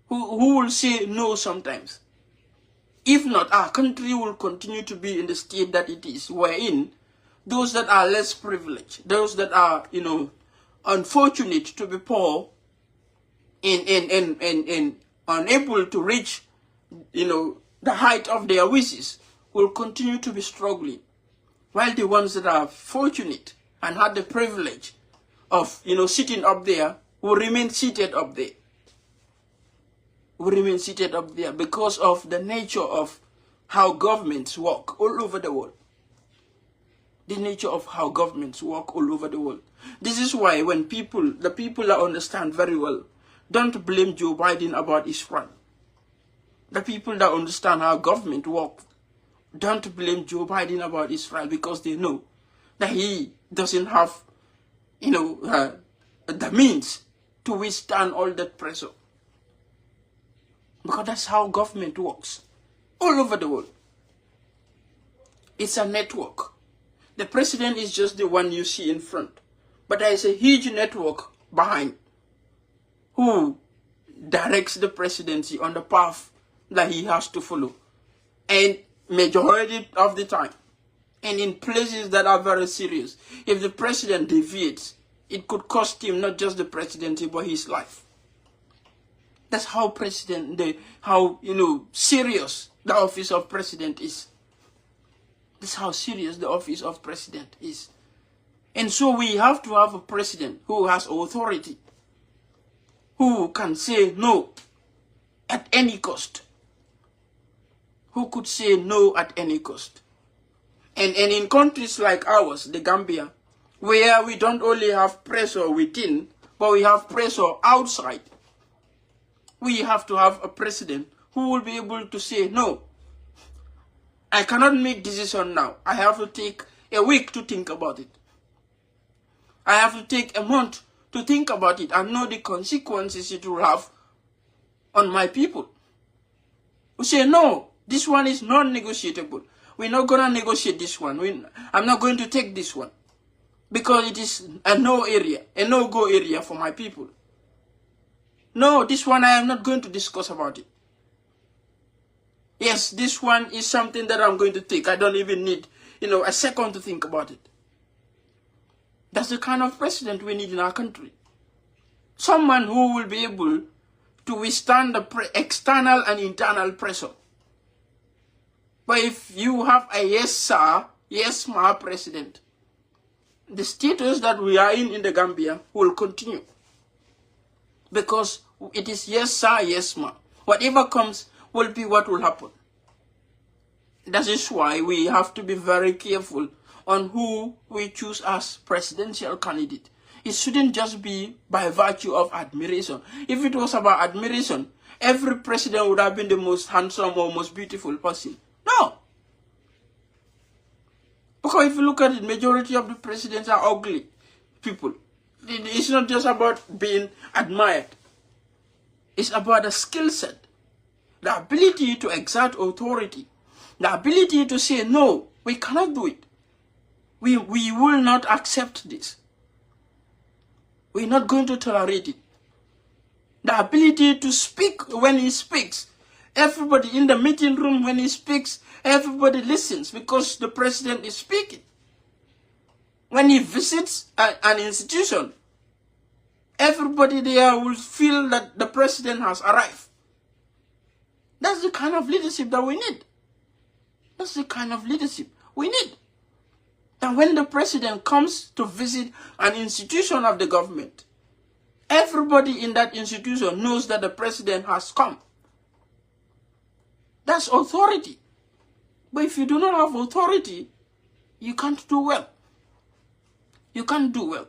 Speaker 1: Who will say no sometimes. If not, our country will continue to be in the state that it is, wherein those that are less privileged, those that are, unfortunate to be poor and unable to reach, the height of their wishes, will continue to be struggling. While the ones that are fortunate and had the privilege of, sitting up there will remain seated up there. Will remain seated up there because of the nature of how governments work all over the world. The nature of how governments work all over the world. This is why when the people that understand very well, don't blame Joe Biden about Israel. The people that understand how government works, don't blame Joe Biden about Israel because they know that he doesn't have, the means to withstand all that pressure. Because that's how government works all over the world. It's a network. The president is just the one you see in front. But there is a huge network behind who directs the presidency on the path that he has to follow. And majority of the time, and in places that are very serious, if the president deviates, it could cost him not just the presidency, but his life. That's how serious the office of president is. That's how serious the office of president is. And so we have to have a president who has authority, who can say no at any cost. Who could say no at any cost. And in countries like ours, the Gambia, where we don't only have pressure within, but we have pressure outside, we have to have a president who will be able to say, no, I cannot make decision now. I have to take a week to think about it. I have to take a month to think about it and know the consequences it will have on my people. We say, no, this one is non-negotiable. We're not going to negotiate this one. I'm not going to take this one. Because it is a no-go area for my people. No, this one I am not going to discuss about it. Yes, this one is something that I'm going to take. I don't even need, a second to think about it. That's the kind of president we need in our country. Someone who will be able to withstand the external and internal pressure. But if you have a yes sir, yes ma president, the status that we are in the Gambia will continue. Because it is yes sir, yes ma. Whatever comes will be what will happen. That is why we have to be very careful on who we choose as presidential candidate. It shouldn't just be by virtue of admiration. If it was about admiration, every president would have been the most handsome or most beautiful person. No. Because if you look at it, majority of the presidents are ugly people. It's not just about being admired. It's about the skill set, the ability to exert authority, the ability to say, no, we cannot do it. We will not accept this. We're not going to tolerate it. The ability to speak when he speaks. Everybody in the meeting room, when he speaks, everybody listens because the president is speaking. When he visits an institution, everybody there will feel that the president has arrived. That's the kind of leadership that we need. That's the kind of leadership we need. That when the president comes to visit an institution of the government, everybody in that institution knows that the president has come. That's authority. But if you do not have authority, you can't do well. You can't do well.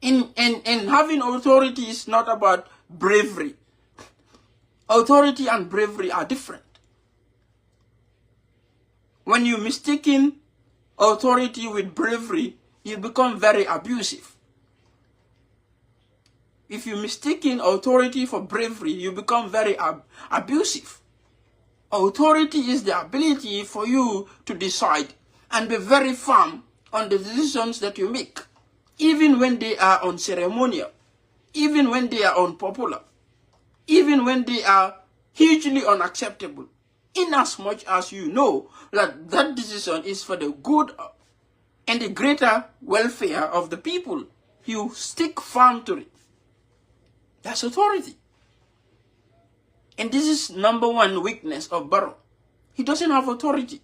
Speaker 1: And having authority is not about bravery. Authority and bravery are different. When you mistaken authority with bravery, you become very abusive. If you mistaken authority for bravery, you become very abusive. Authority is the ability for you to decide and be very firm on the decisions that you make, even when they are unceremonial, even when they are unpopular, even when they are hugely unacceptable, inasmuch as you know that that decision is for the good and the greater welfare of the people. You stick firm to it. That's authority. And this is number one weakness of Barrow. He doesn't have authority.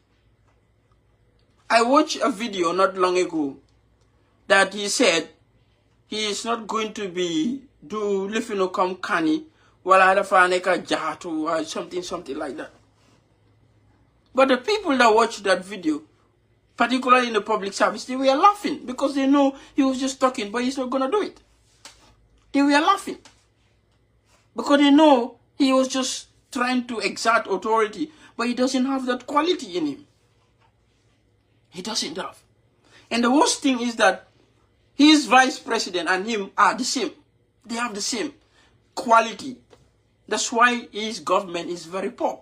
Speaker 1: I watched a video not long ago that he said he is not going to be do lifino come kani wala dafaneka jahatu or something like that. But the people that watched that video, particularly in the public service, they were laughing because they know he was just talking, but he's not going to do it. They were laughing because they know he was just trying to exert authority, but he doesn't have that quality in him. He doesn't have. And the worst thing is that his vice president and him are the same. They have the same quality. That's why his government is very poor.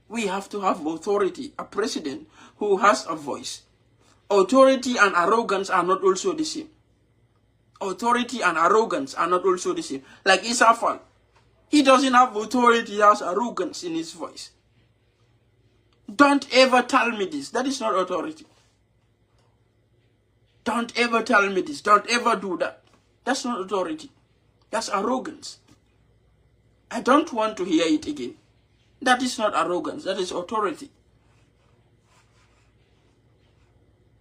Speaker 1: We have to have authority, a president who has a voice. Authority and arrogance are not also the same. Authority and arrogance are not also the same. Like Isafal, he doesn't have authority, he has arrogance in his voice. Don't ever tell me this. That is not authority. Don't ever tell me this. Don't ever do that. That's not authority. That's arrogance. I don't want to hear it again. That is not arrogance. That is authority.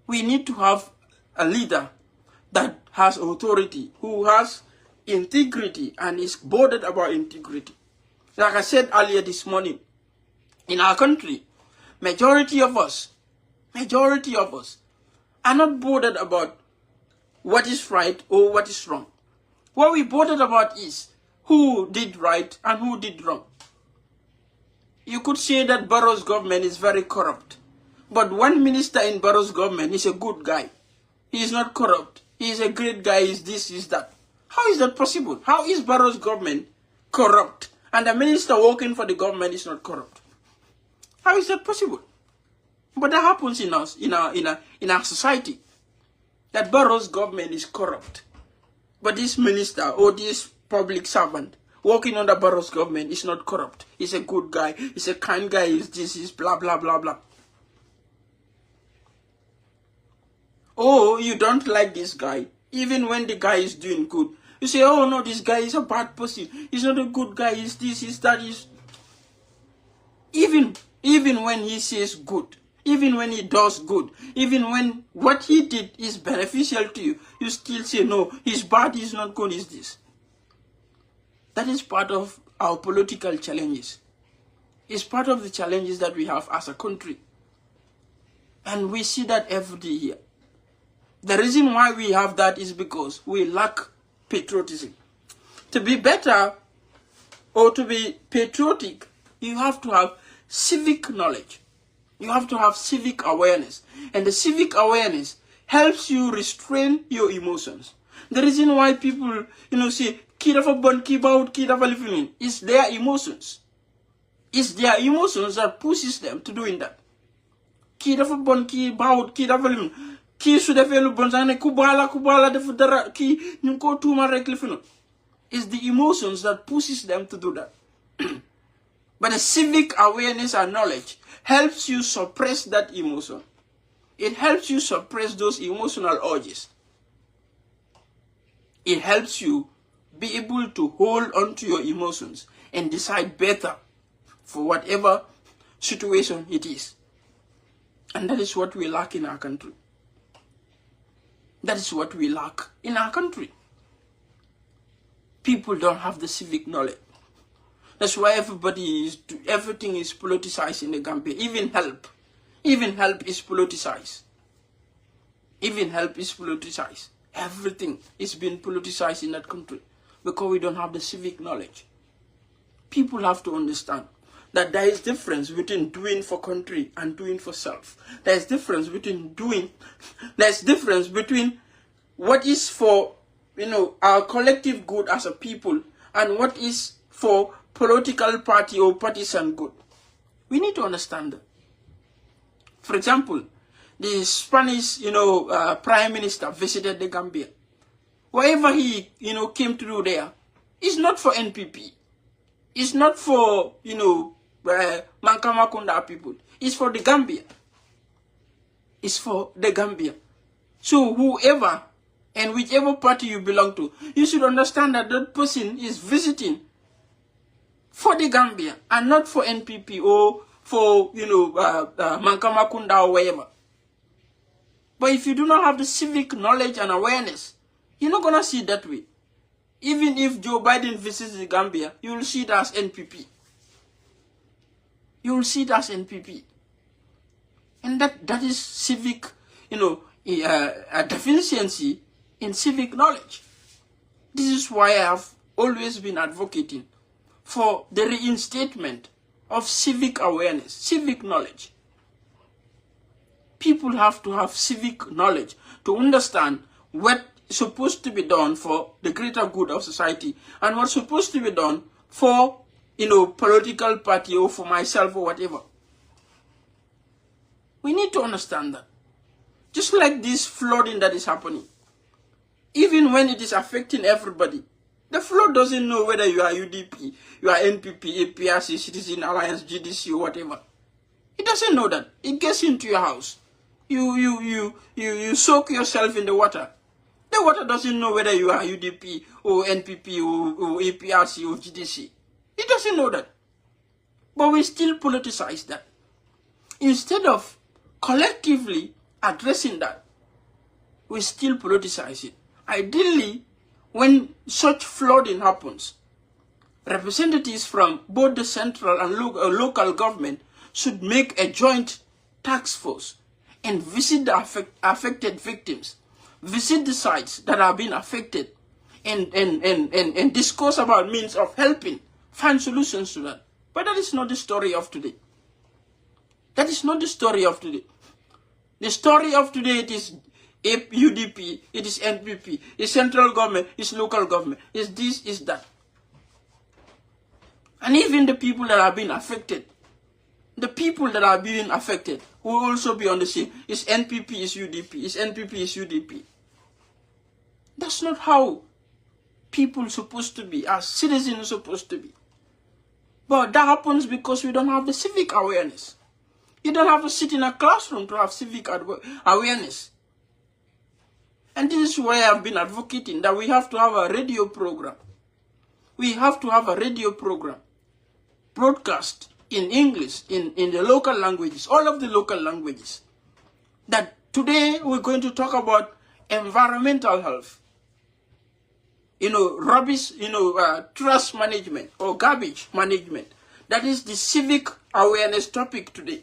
Speaker 1: We need to have a leader that has authority, who has integrity and is bothered about integrity. Like I said earlier this morning, in our country, majority of us are not bothered about what is right or what is wrong. What we bothered about is who did right and who did wrong. You could say that Barrow's government is very corrupt. But one minister in Barrow's government is a good guy. He is not corrupt. He is a great guy. He is this, he is that. How is that possible? How is Barrow's government corrupt and the minister working for the government is not corrupt? How is that possible? But that happens in us, in our society. That Barrow's government is corrupt. But this minister or this public servant working under Barrow's government is not corrupt. He's a good guy. He's a kind guy. He's this, he's blah, blah, blah, blah. Oh, you don't like this guy, even when the guy is doing good. You say, oh no, this guy is a bad person. He's not a good guy. He's this, he's that. Even when he says good, even when he does good, even when what he did is beneficial to you, you still say, no, he's bad, he's not good, he's this. That is part of our political challenges. It's part of the challenges that we have as a country. And we see that every year. The reason why we have that is because we lack patriotism. To be better or to be patriotic, you have to have civic knowledge. You have to have civic awareness. And the civic awareness helps you restrain your emotions. The reason why people, say, kid of a bun, kid out, kid of a living, is their emotions. It's their emotions that pushes them to doing that. Kid of a bun, kid out, kid of a living. Ki su defee lu bon sax ne kubala defu dara ki ñu ko tuuma rek li fi no. It's the emotions that pushes them to do that. But the civic awareness and knowledge helps you suppress that emotion. It helps you suppress those emotional urges. It helps you be able to hold on to your emotions and decide better for whatever situation it is. And that is what we lack in our country. That is what we lack in our country. People don't have the civic knowledge. That's why everything is politicized in the Gambia. Even help is politicized. Even help is politicized. Everything is being politicized in that country because we don't have the civic knowledge. People have to understand that there is difference between doing for country and doing for self. There's difference between what is for our collective good as a people and what is for political party or partisan good. We need to understand that. For example, the Spanish Prime Minister visited the Gambia. Whatever he came to do there is not for NPP. It's not for Mankamakunda people. It's for the Gambia. It's for the Gambia. So whoever and whichever party you belong to, you should understand that that person is visiting for the Gambia and not for NPP or for Mankamakunda or wherever. But if you do not have the civic knowledge and awareness, you're not gonna see it that way. Even if Joe Biden visits the Gambia, you will see it as NPP. You will see it as NPP. And that is civic, a deficiency in civic knowledge. This is why I have always been advocating for the reinstatement of civic awareness, civic knowledge. People have to have civic knowledge to understand what is supposed to be done for the greater good of society and what's supposed to be done for, political party or for myself or whatever. We need to understand that. Just like this flooding that is happening, even when it is affecting everybody, the flood doesn't know whether you are UDP, you are NPP, APRC, Citizen Alliance, GDC or whatever. It doesn't know that. It gets into your house. You soak yourself in the water. The water doesn't know whether you are UDP or NPP or APRC or GDC. It doesn't know that. But we still politicize that. Instead of collectively addressing that, we still politicize it. Ideally, when such flooding happens, representatives from both the central and local government should make a joint task force and visit the affected victims, visit the sites that are being affected, and discuss about means of helping, find solutions to that. But that is not the story of today. That is not the story of today. The story of today, it is UDP, it is NPP, it's central government, it's local government, it's this, it's that. And even the people that are being affected, will also be on the same. It's NPP, it's UDP, it's NPP, it's UDP. That's not how people are supposed to be, as citizens are supposed to be. But that happens because we don't have the civic awareness. You don't have to sit in a classroom to have civic awareness. And this is why I've been advocating that we have to have a radio program. We have to have a radio program, broadcast in English, in the local languages, all of the local languages. That today we're going to talk about environmental health. Rubbish, trash management or garbage management. That is the civic awareness topic today.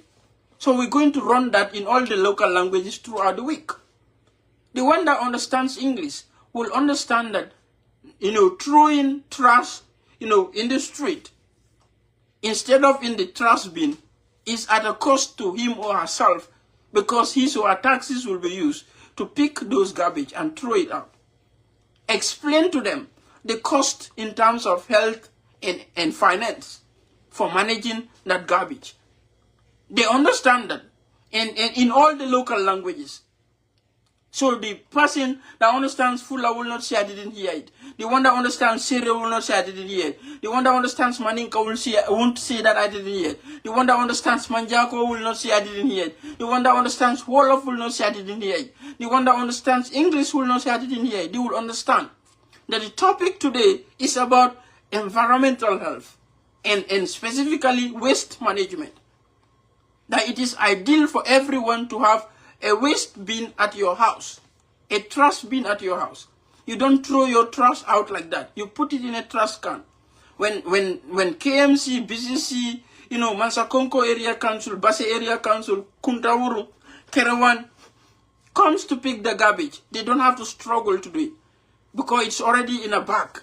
Speaker 1: So we're going to run that in all the local languages throughout the week. The one that understands English will understand that, throwing trash, in the street, instead of in the trash bin, is at a cost to him or herself because his or her taxes will be used to pick those garbage and throw it out. Explain to them the cost in terms of health and finance for managing that garbage. They understand that in all the local languages. So the person that understands Fula will not say I didn't hear it. The one that understands Sere will not say I didn't hear it. The one that understands Maninka won't say that I didn't hear it. The one that understands Manjako will not say I didn't hear it. The one that understands Wolof will not say I didn't hear it. The one that understands English will not say I didn't hear it. They will understand that the topic today is about environmental health and specifically waste management. That it is ideal for everyone to have a waste bin at your house, a trash bin at your house. You don't throw your trash out like that. You put it in a trash can. When KMC, BCC, Mansakonko Area Council, Basse Area Council, Kuntawuru, Kerawan comes to pick the garbage, they don't have to struggle to do it because it's already in a bag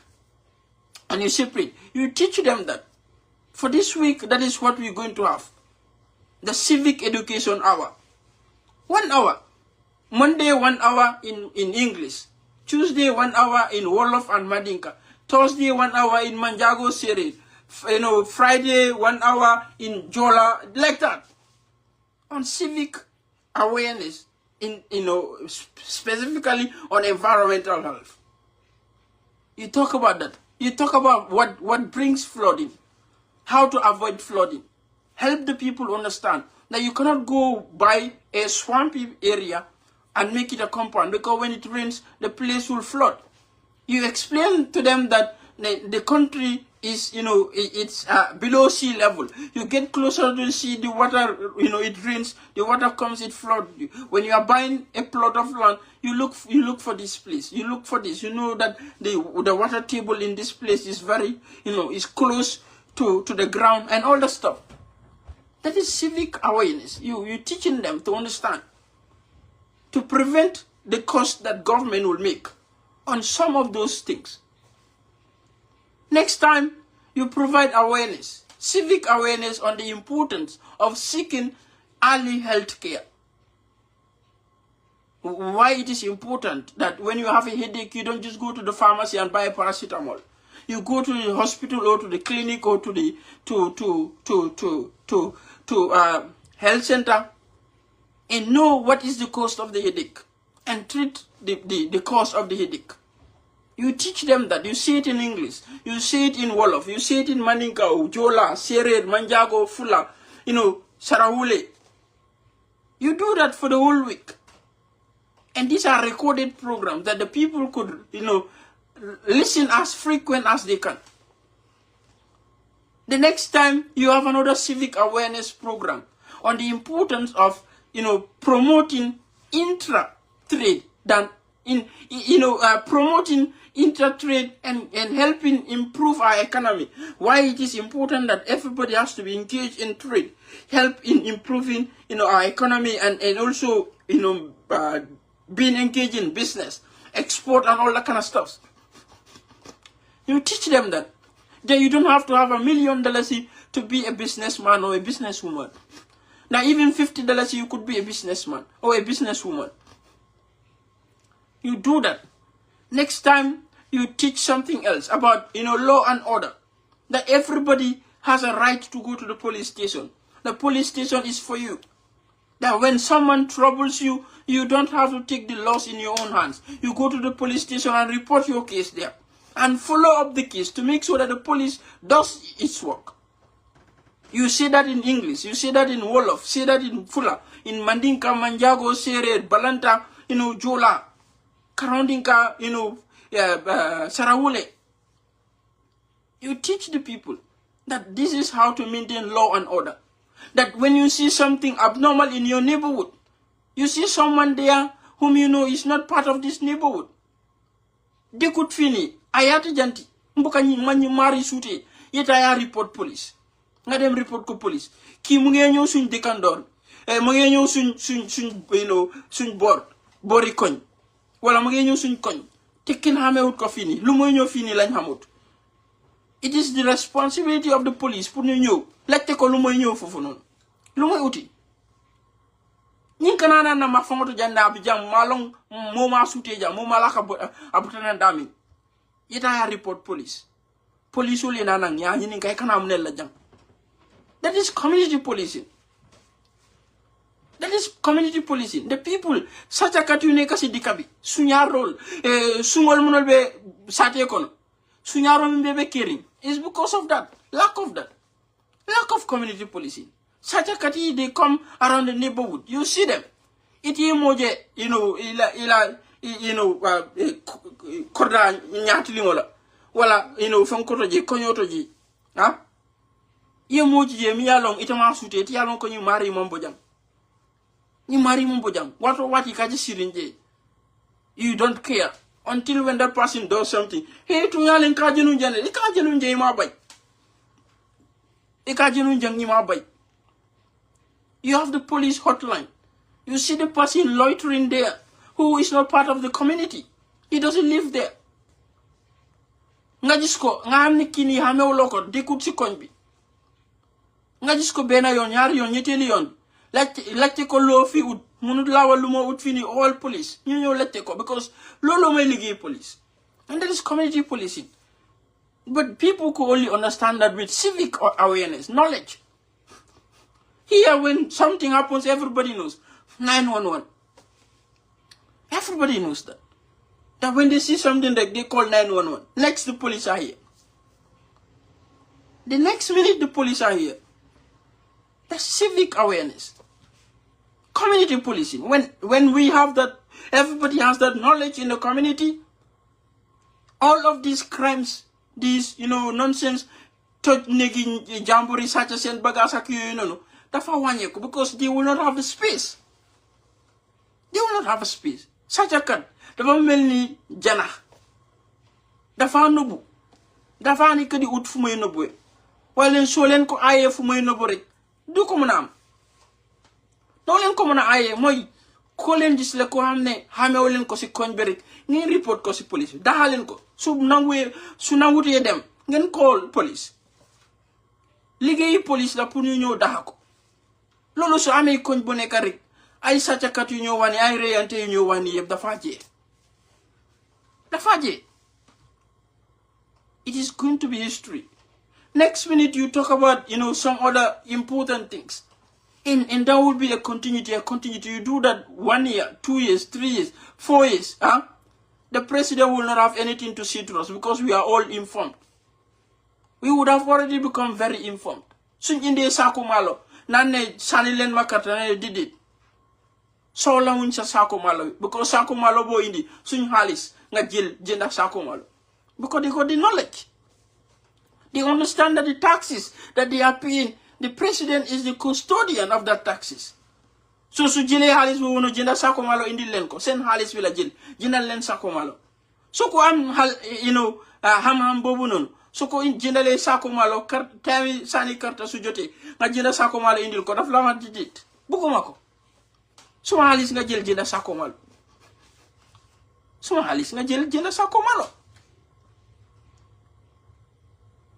Speaker 1: and you separate. You teach them that. For this week, that is what we're going to have. The civic education hour. 1 hour. Monday, 1 hour in English. Tuesday, 1 hour in Wolof and Madinka. Thursday, 1 hour in Manjago Sere. Friday, 1 hour in Jola. Like that. On civic awareness, specifically on environmental health. You talk about that. You talk about what brings flooding. How to avoid flooding. Help the people understand that you cannot go by a swampy area and make it a compound because when it rains, the place will flood. You explain to them that the country is, it's below sea level. You get closer to the sea, the water, it rains, the water comes, it floods you. When you are buying a plot of land, you look for this place. You look for this. You know that the water table in this place is very, is close to the ground and all that stuff. That is civic awareness. You're teaching them to understand. To prevent the cost that government will make on some of those things. Next time, you provide awareness, civic awareness on the importance of seeking early health care. Why it is important that when you have a headache, you don't just go to the pharmacy and buy paracetamol. You go to the hospital or to the clinic or to the health center and know what is the cause of the headache and treat the cause of the headache. You teach them that. You say it in English. You say it in Wolof. You say it in Maninka, Jola, Sere, Manjago, Fula, Sarawule. You do that for the whole week. And these are recorded programs that the people could, listen as frequent as they can. The next time you have another civic awareness program on the importance of, promoting intra-trade promoting inter-trade and helping improve our economy. Why it is important that everybody has to be engaged in trade, help in improving, our economy and also, being engaged in business, export and all that kind of stuff. You teach them that. Then you don't have to have $1 million to be a businessman or a businesswoman. Now even $50 you could be a businessman or a businesswoman. You do that. Next time you teach something else about law and order. That everybody has a right to go to the police station. The police station is for you. That when someone troubles you, you don't have to take the laws in your own hands. You go to the police station and report your case there. And follow up the case to make sure that the police does its work. You say that in English, you say that in Wolof, say that in Fula, in Mandinka, Manjago, Sere, Balanta, Jola, Karondinka, Sarawule. You teach the people that this is how to maintain law and order. That when you see something abnormal in your neighborhood, you see someone there whom is not part of this neighborhood. They could finish. Ayati janti. Mbuka manyi mari suti. Yeta ya report police. Nga dem report ko police. Ki mu nge ñew suñ dekandor. Mu nge ñew suñ bori koñ. Wala mu nge ñew suñ koñ. Te ken xamewut ko fini. Lu moy ñew fini lañ xamut. It is the responsibility of the police pour ñu ñew. Laccé ko lu moy ñew fofu non. Lu moy uti. Ñin kanana na ma fongoto janda bi jam malong moma suté jam moma la ka abutana dami. Yeta ya report police. Police uli na nang ya ñini kay kana munel la jam. That is community policing. That is community policing. The people, such a katune kasi dikabi, sunya role, sungol munol be sate kono, sunya role be caring. It's because of that, lack of community policing. Such a kati, they come around the neighborhood. You see them. Iti moje, korda nyatilingola, wala, fankoto je, konyoto je, ha? Ye moji je mi yalong itama sute, iti yalong ko ñu mari mombojang. You marry Mumbojang. What you catch sirinje. You don't care. Until when that person does something. Hey, to yalen kajinu jane. Ikajinu jane mabay. Ikajinu jane mabay. You have the police hotline. You see the person loitering there who is not part of the community. He doesn't live there. Nga jisko, nga amni kini hame uloko, dekut si konbi. Nga jisko bena yon, yari yon, nyeteli yon. Latte ko lo fi ut munut lawa lumo ut fini all police ñu latte ko because lolo may liggéey police, and that is community policing. But people could only understand that with civic awareness, knowledge. Here when something happens, everybody knows 911. Everybody knows that when they see something like they call 911, next the police are here, the next minute the police are here. That's civic awareness. Community policing. When we have that, everybody has that knowledge in the community, all of these crimes, these, nonsense, jamburi, such as bagasa, because they will not have the space. They will not have a space. Such a cut. The family jana. The fanubu. The fani kadi ut fumoy nobu. While in solen ko aye fumoy nobu. Du ko muna am no len ko muna aye moy ko len gis le ko xamne xamew len ko ci koñ bi rek ngeen report ko ci police daxalen ko su nanguté dem ngeen call police liggéey police la pour ñu ñëw daxako lolu su amé koñ bu nekk rek ay sàccakat yu ñëw wani ay reyante yu ñëw wani yeb dafa jé it is going to be history. Next minute you talk about, some other important things. And that will be a continuity. You do that 1 year, 2 years, 3 years, 4 years. The president will not have anything to say to us because we are all informed. We would have already become very informed. Soon in the Sakumalo, Nane Sanilen Makata did it. So long in Sakumalo, because Sakumalo bo indi, soon Halis, Najil, Jenda Sakumalo. Because they got the knowledge. They understand that the taxes that they are paying, the president is the custodian of that taxes. So jile halis we wono jenda sakomalo indi lenko. Sen halis wila jil. Jenda len sakomalo. So ko am ham bobu non. So ko jenda le sakomalo tami sani karta su jote. Nga jenda sakomalo indil ko daf la ma didit. Buguma ko. Suma halis nga jël jenda sakomalo. Suma halis nga jël jenda sakomalo.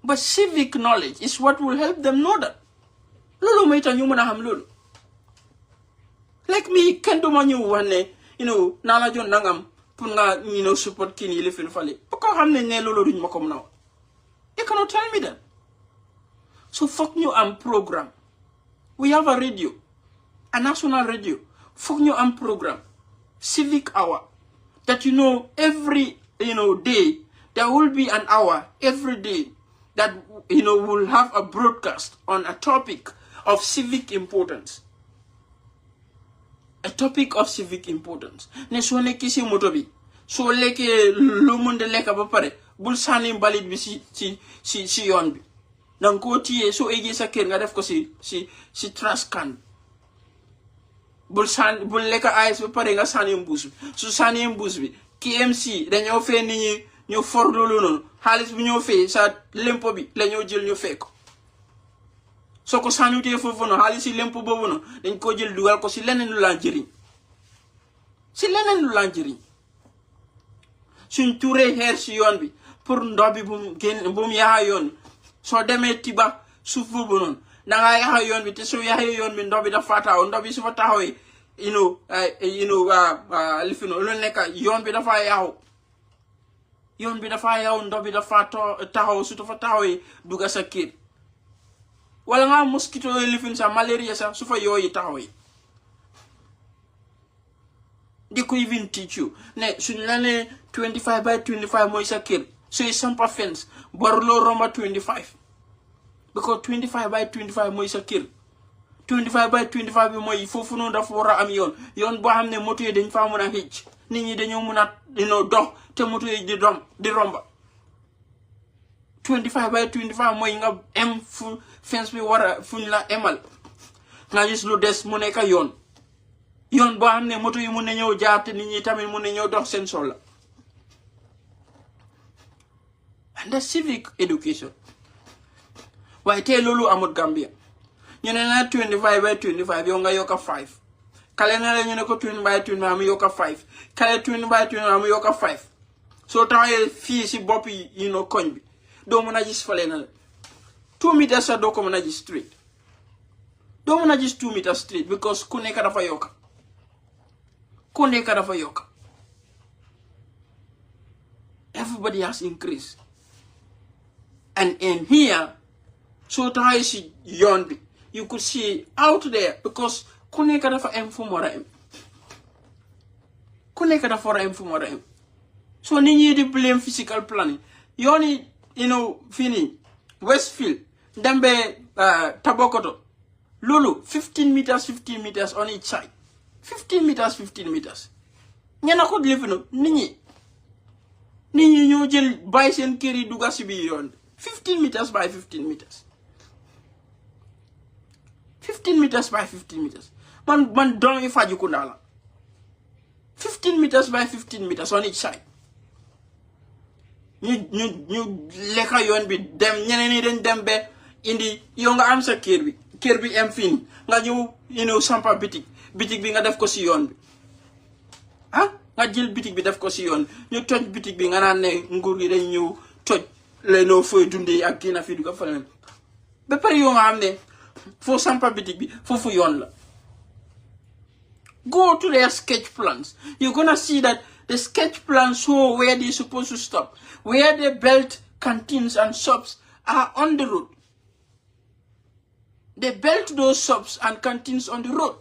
Speaker 1: But civic knowledge is what will help them know that. Lolo may tan yumana ham lolo. Like me, kendo manyu wane, nana jon nangam, punga, support kini ilifin fali. Paka hamne ne lolo rin makom now. You cannot tell me that. So fuck you program. We have a radio, a national radio. Fuck you program. Civic hour. That every, day, there will be an hour every day that will have a broadcast on a topic of civic importance. A topic of civic importance. Ne so nekk ci moto bi so lekke lu munde lekka ba pare bul sànni mbalit bi ci yoon bi nang ko tiyé so égé sa kër nga def ko ci trash can bul lekka ice ba pare nga sànni mbuus bi su sànni mbuus bi KMC dañoo fee nit ñi ñu fordulu non xaalis bi ñoo fee sa lempo bi la ñoo jël ñu fee ko soo ko sànniwutee foofu noonu xaalis si lempo boobu noonu dañ ko jël dugal ko si leneen lu laa njëriñ suñ tuuree xeer si yoon bi pour ndox bi bu mu yaxa yoon bi soo demee tiba suuf boobu noonu dangaa yaxa yoon bi te soo yaxee yoon bi ndox bi dafa taxaw ndox bi su fa taxawee li fi noonu lu nekk yoon bi dafa yaxaw ndox bi dafa taxaw su dafa taxawee dugga sa kër wala nga mosquito lifin sa malaria sa su fa yooyi taxawee They could even teach you. Ne, suñ la ne 25 by 25 mooy sa kër. So it's some fence. Baruloo romba 25. Because 25 by 25 mooy sa kër. 25 by 25 bi mooy foofu noonu dafa war a am yoon. Yoon boo xam ne moto yi dañ faa mën a xëcc. Nit ñi dañoo mën a dox te moto yi di romba. 25 by 25 mooy nga em fu fence bi war a fuñ la emal. Nga gis lu des mu nekk yoon. Yoon boo xam ne moto yi mun na ñëw jaar te nit ñi tamit mun na ñëw dox seen soxla. And the civic education. Waaye tey loolu amut Gambia. Ñu ne na 25 by 25 yow nga yokka 5. Kale na la ñu ne ko 20 by 25 mu yokka 5. Kale 20 by 25 mu yokka 5. So taxawee fii si bopp yi koñ bi. Doo mën a gis fale na la. 2 meters sa doo ko mën a gis straight. Doo mën a gis 2 meters straight because ku nekk dafa yokka. Ku nekk dafa yokka. Everybody has increased. And in here, so taxawee si yoon bi. You could see out there because ku nekk dafa em fu mu war a em. Ku nekk dafa war a em fu mu war a em. So nit ñi di blame physical planning. Yoon yi, fii nii Westfield dembe Tabokoto loolu 15 meters on each side. 15 meters. Ñena ko lifino nit ñi ñoo jël bàyyi seen kër yi dugga si biir yoon 15 meters by 15 meters. 15 meters by 15 meters. Man doomi Fajikunda la. 15 meters by 15 meters on each side. ñu lekka yoon bi dem ñeneen ñi dañ dem be indi yow nga am sa kër bi em fii nga ñëw sampa bitig bi nga def ko si yoon bi nga jël bitig bi def ko si yoon ñu toj bitig bi nga naan ne nguur gi dañ ñëw toj leenoo fooy dundee ak kii na fii du ko fa leen ba pare yow nga xam ne foo sampa bitig bi foofu yoon la. Go to their sketch plans. You're gonna see that the sketch plans show where they're supposed to stop. Where they built canteens and shops are on the road. They built those shops and canteens on the road.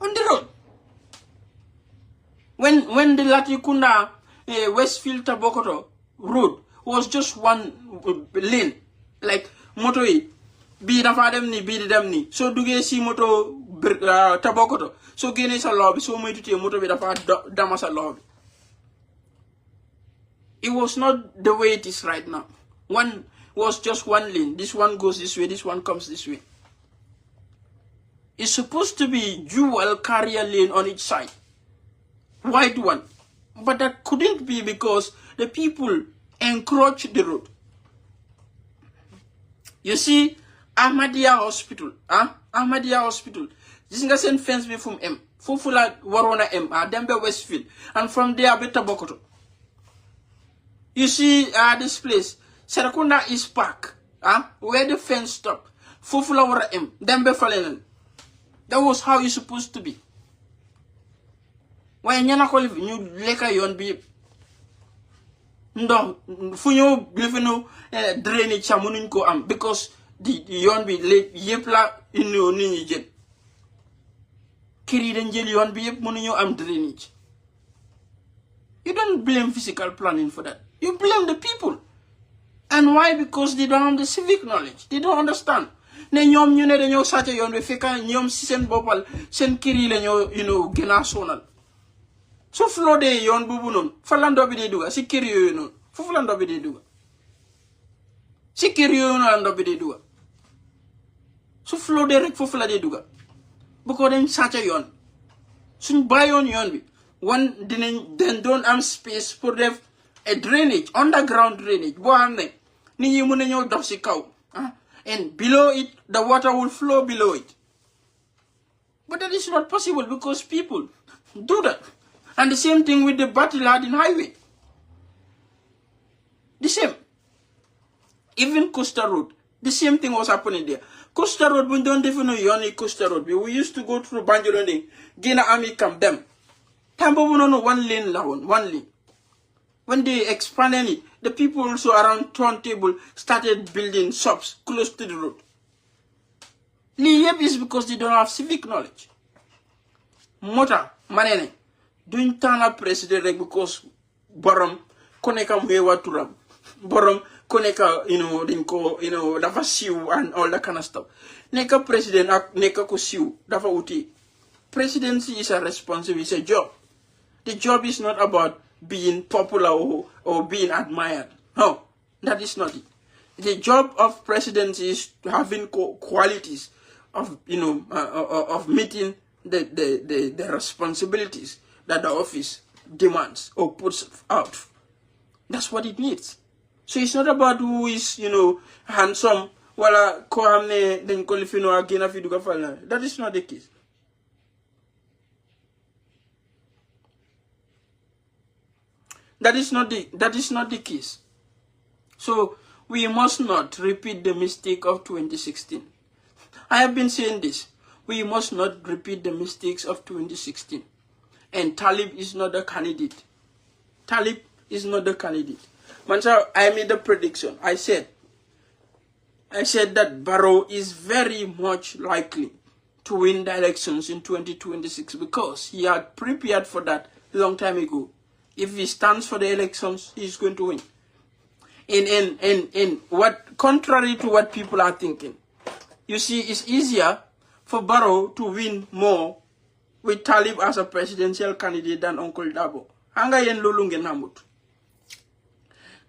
Speaker 1: On the road. When the Latrikunda Westfield Tabokoto road was just one lane, like motorway, bii dafa dem ni bii di dem ni soo duggee si moto Tabokoto soo génnee sa loxo bi soo moytutee moto bi dafa dama sa loxo bi. It was not the way it is right now. One was just one lane. This one goes this way, this one comes this way. It's supposed to be dual carrier lane on each side. Wide one. But that couldn't be because the people encroached the road. You see, Ahmadiyya Hospital. Ahmadiyya Hospital. This is a fence be from M. Fufula Warona M. Dembe Westfield. And from there, Beta Bokoto. You see this place. Serakunda East Park. Where the fence stopped. Fufula Wara M. Dembe Falenen. That was how it's supposed to be. Why nyana ko ñu leka yoon bi ndox fu ñu lifinu drainage sa mënuñ ko am because di yoon bi yépp la indi nit ñi jël kër yi dañ jël yoon bi yépp mënuñu am drainage. You don't blame physical planning for that. You blame the people. And why? Because they don't have the civic knowledge. They don't understand. Ne ñoom ñu ne dañoo sàcc yoon bi fekk ñoom si seen boppal seen kër yi la ñoo gën a sonal. So flow de yon bubu non falando bi de duga si kër yooyu non fofu la ndobi de duga si kër yooyu non la ndobi de duga su flow de rek fofu la de duga bu ko dañ sàcc yoon suñ bayoon yoon bi wan dinañ don't am space pour def a drainage underground drainage boo xam ne nit ñi mën a ñëw dox si kaw and below it the water will flow below it, but that is not possible because people do that. And the same thing with the Battle Harden Highway. The same. Even Costa Road. The same thing was happening there. Costa Road, we don't even know Yoni Costa Road. We used to go through Banjolone, Gina Army Camp, them. Tambo no one lane, one lane. When they expanded it, the people also around Turntable started building shops close to the road. Liyep is because they don't have civic knowledge. Mota, manene duñ tànn président rek because borom ku nekk am xeewa turam borom ku nekk dañ ko dafa siiw and all that kind of stuff nekk président ak nekk ko siiw dafa uti. Presidency is a responsibility, it's a job. The job is not about being popular or being admired. No, that is not it. The job of presidency is having qualities of of meeting the responsibilities that the office demands or puts out. That's what it needs. So it's not about who is handsome. That is not the case. That is not the case. So we must not repeat the mistake of 2016. I have been saying this. We must not repeat the mistakes of 2016. And Talib is not the candidate. Talib is not the candidate. Mansa, I made a prediction. I said that Barrow is very much likely to win the elections in 2026 because he had prepared for that a long time ago. If he stands for the elections, he's going to win. In what, contrary to what people are thinking, you see, it's easier for Barrow to win more with Talib as a presidential candidate than Uncle Dabo.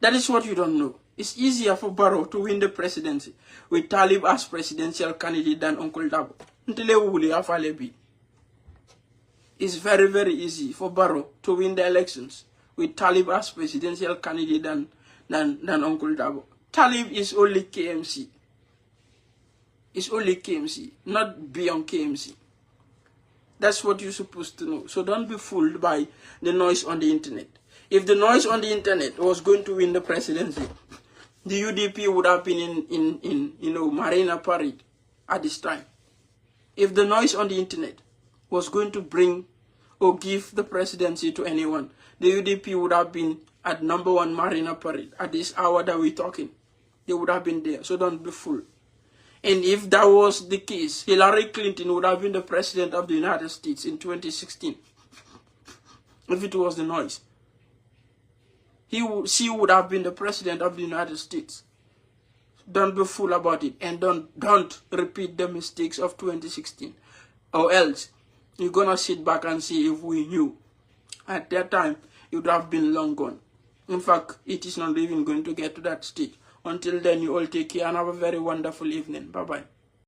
Speaker 1: That is what you don't know. It's easier for Barrow to win the presidency with Talib as presidential candidate than Uncle Dabo. It's very, very easy for Barrow to win the elections with Talib as presidential candidate than Uncle Dabo. Talib is only KMC. It's only KMC, not beyond KMC. That's what you're supposed to know. So don't be fooled by the noise on the internet. If the noise on the internet was going to win the presidency, the UDP would have been in Marina Parade at this time. If the noise on the internet was going to bring or give the presidency to anyone, the UDP would have been at #1 Marina Parade at this hour that we're talking. They would have been there. So don't be fooled. And if that was the case, Hillary Clinton would have been the president of the United States in 2016. If it was the noise. She would have been the president of the United States. Don't be fool about it. And don't repeat the mistakes of 2016. Or else, you're going to sit back and see if we knew. At that time, it would have been long gone. In fact, it is not even going to get to that stage. Until then, you all take care and have a very wonderful evening. Bye-bye.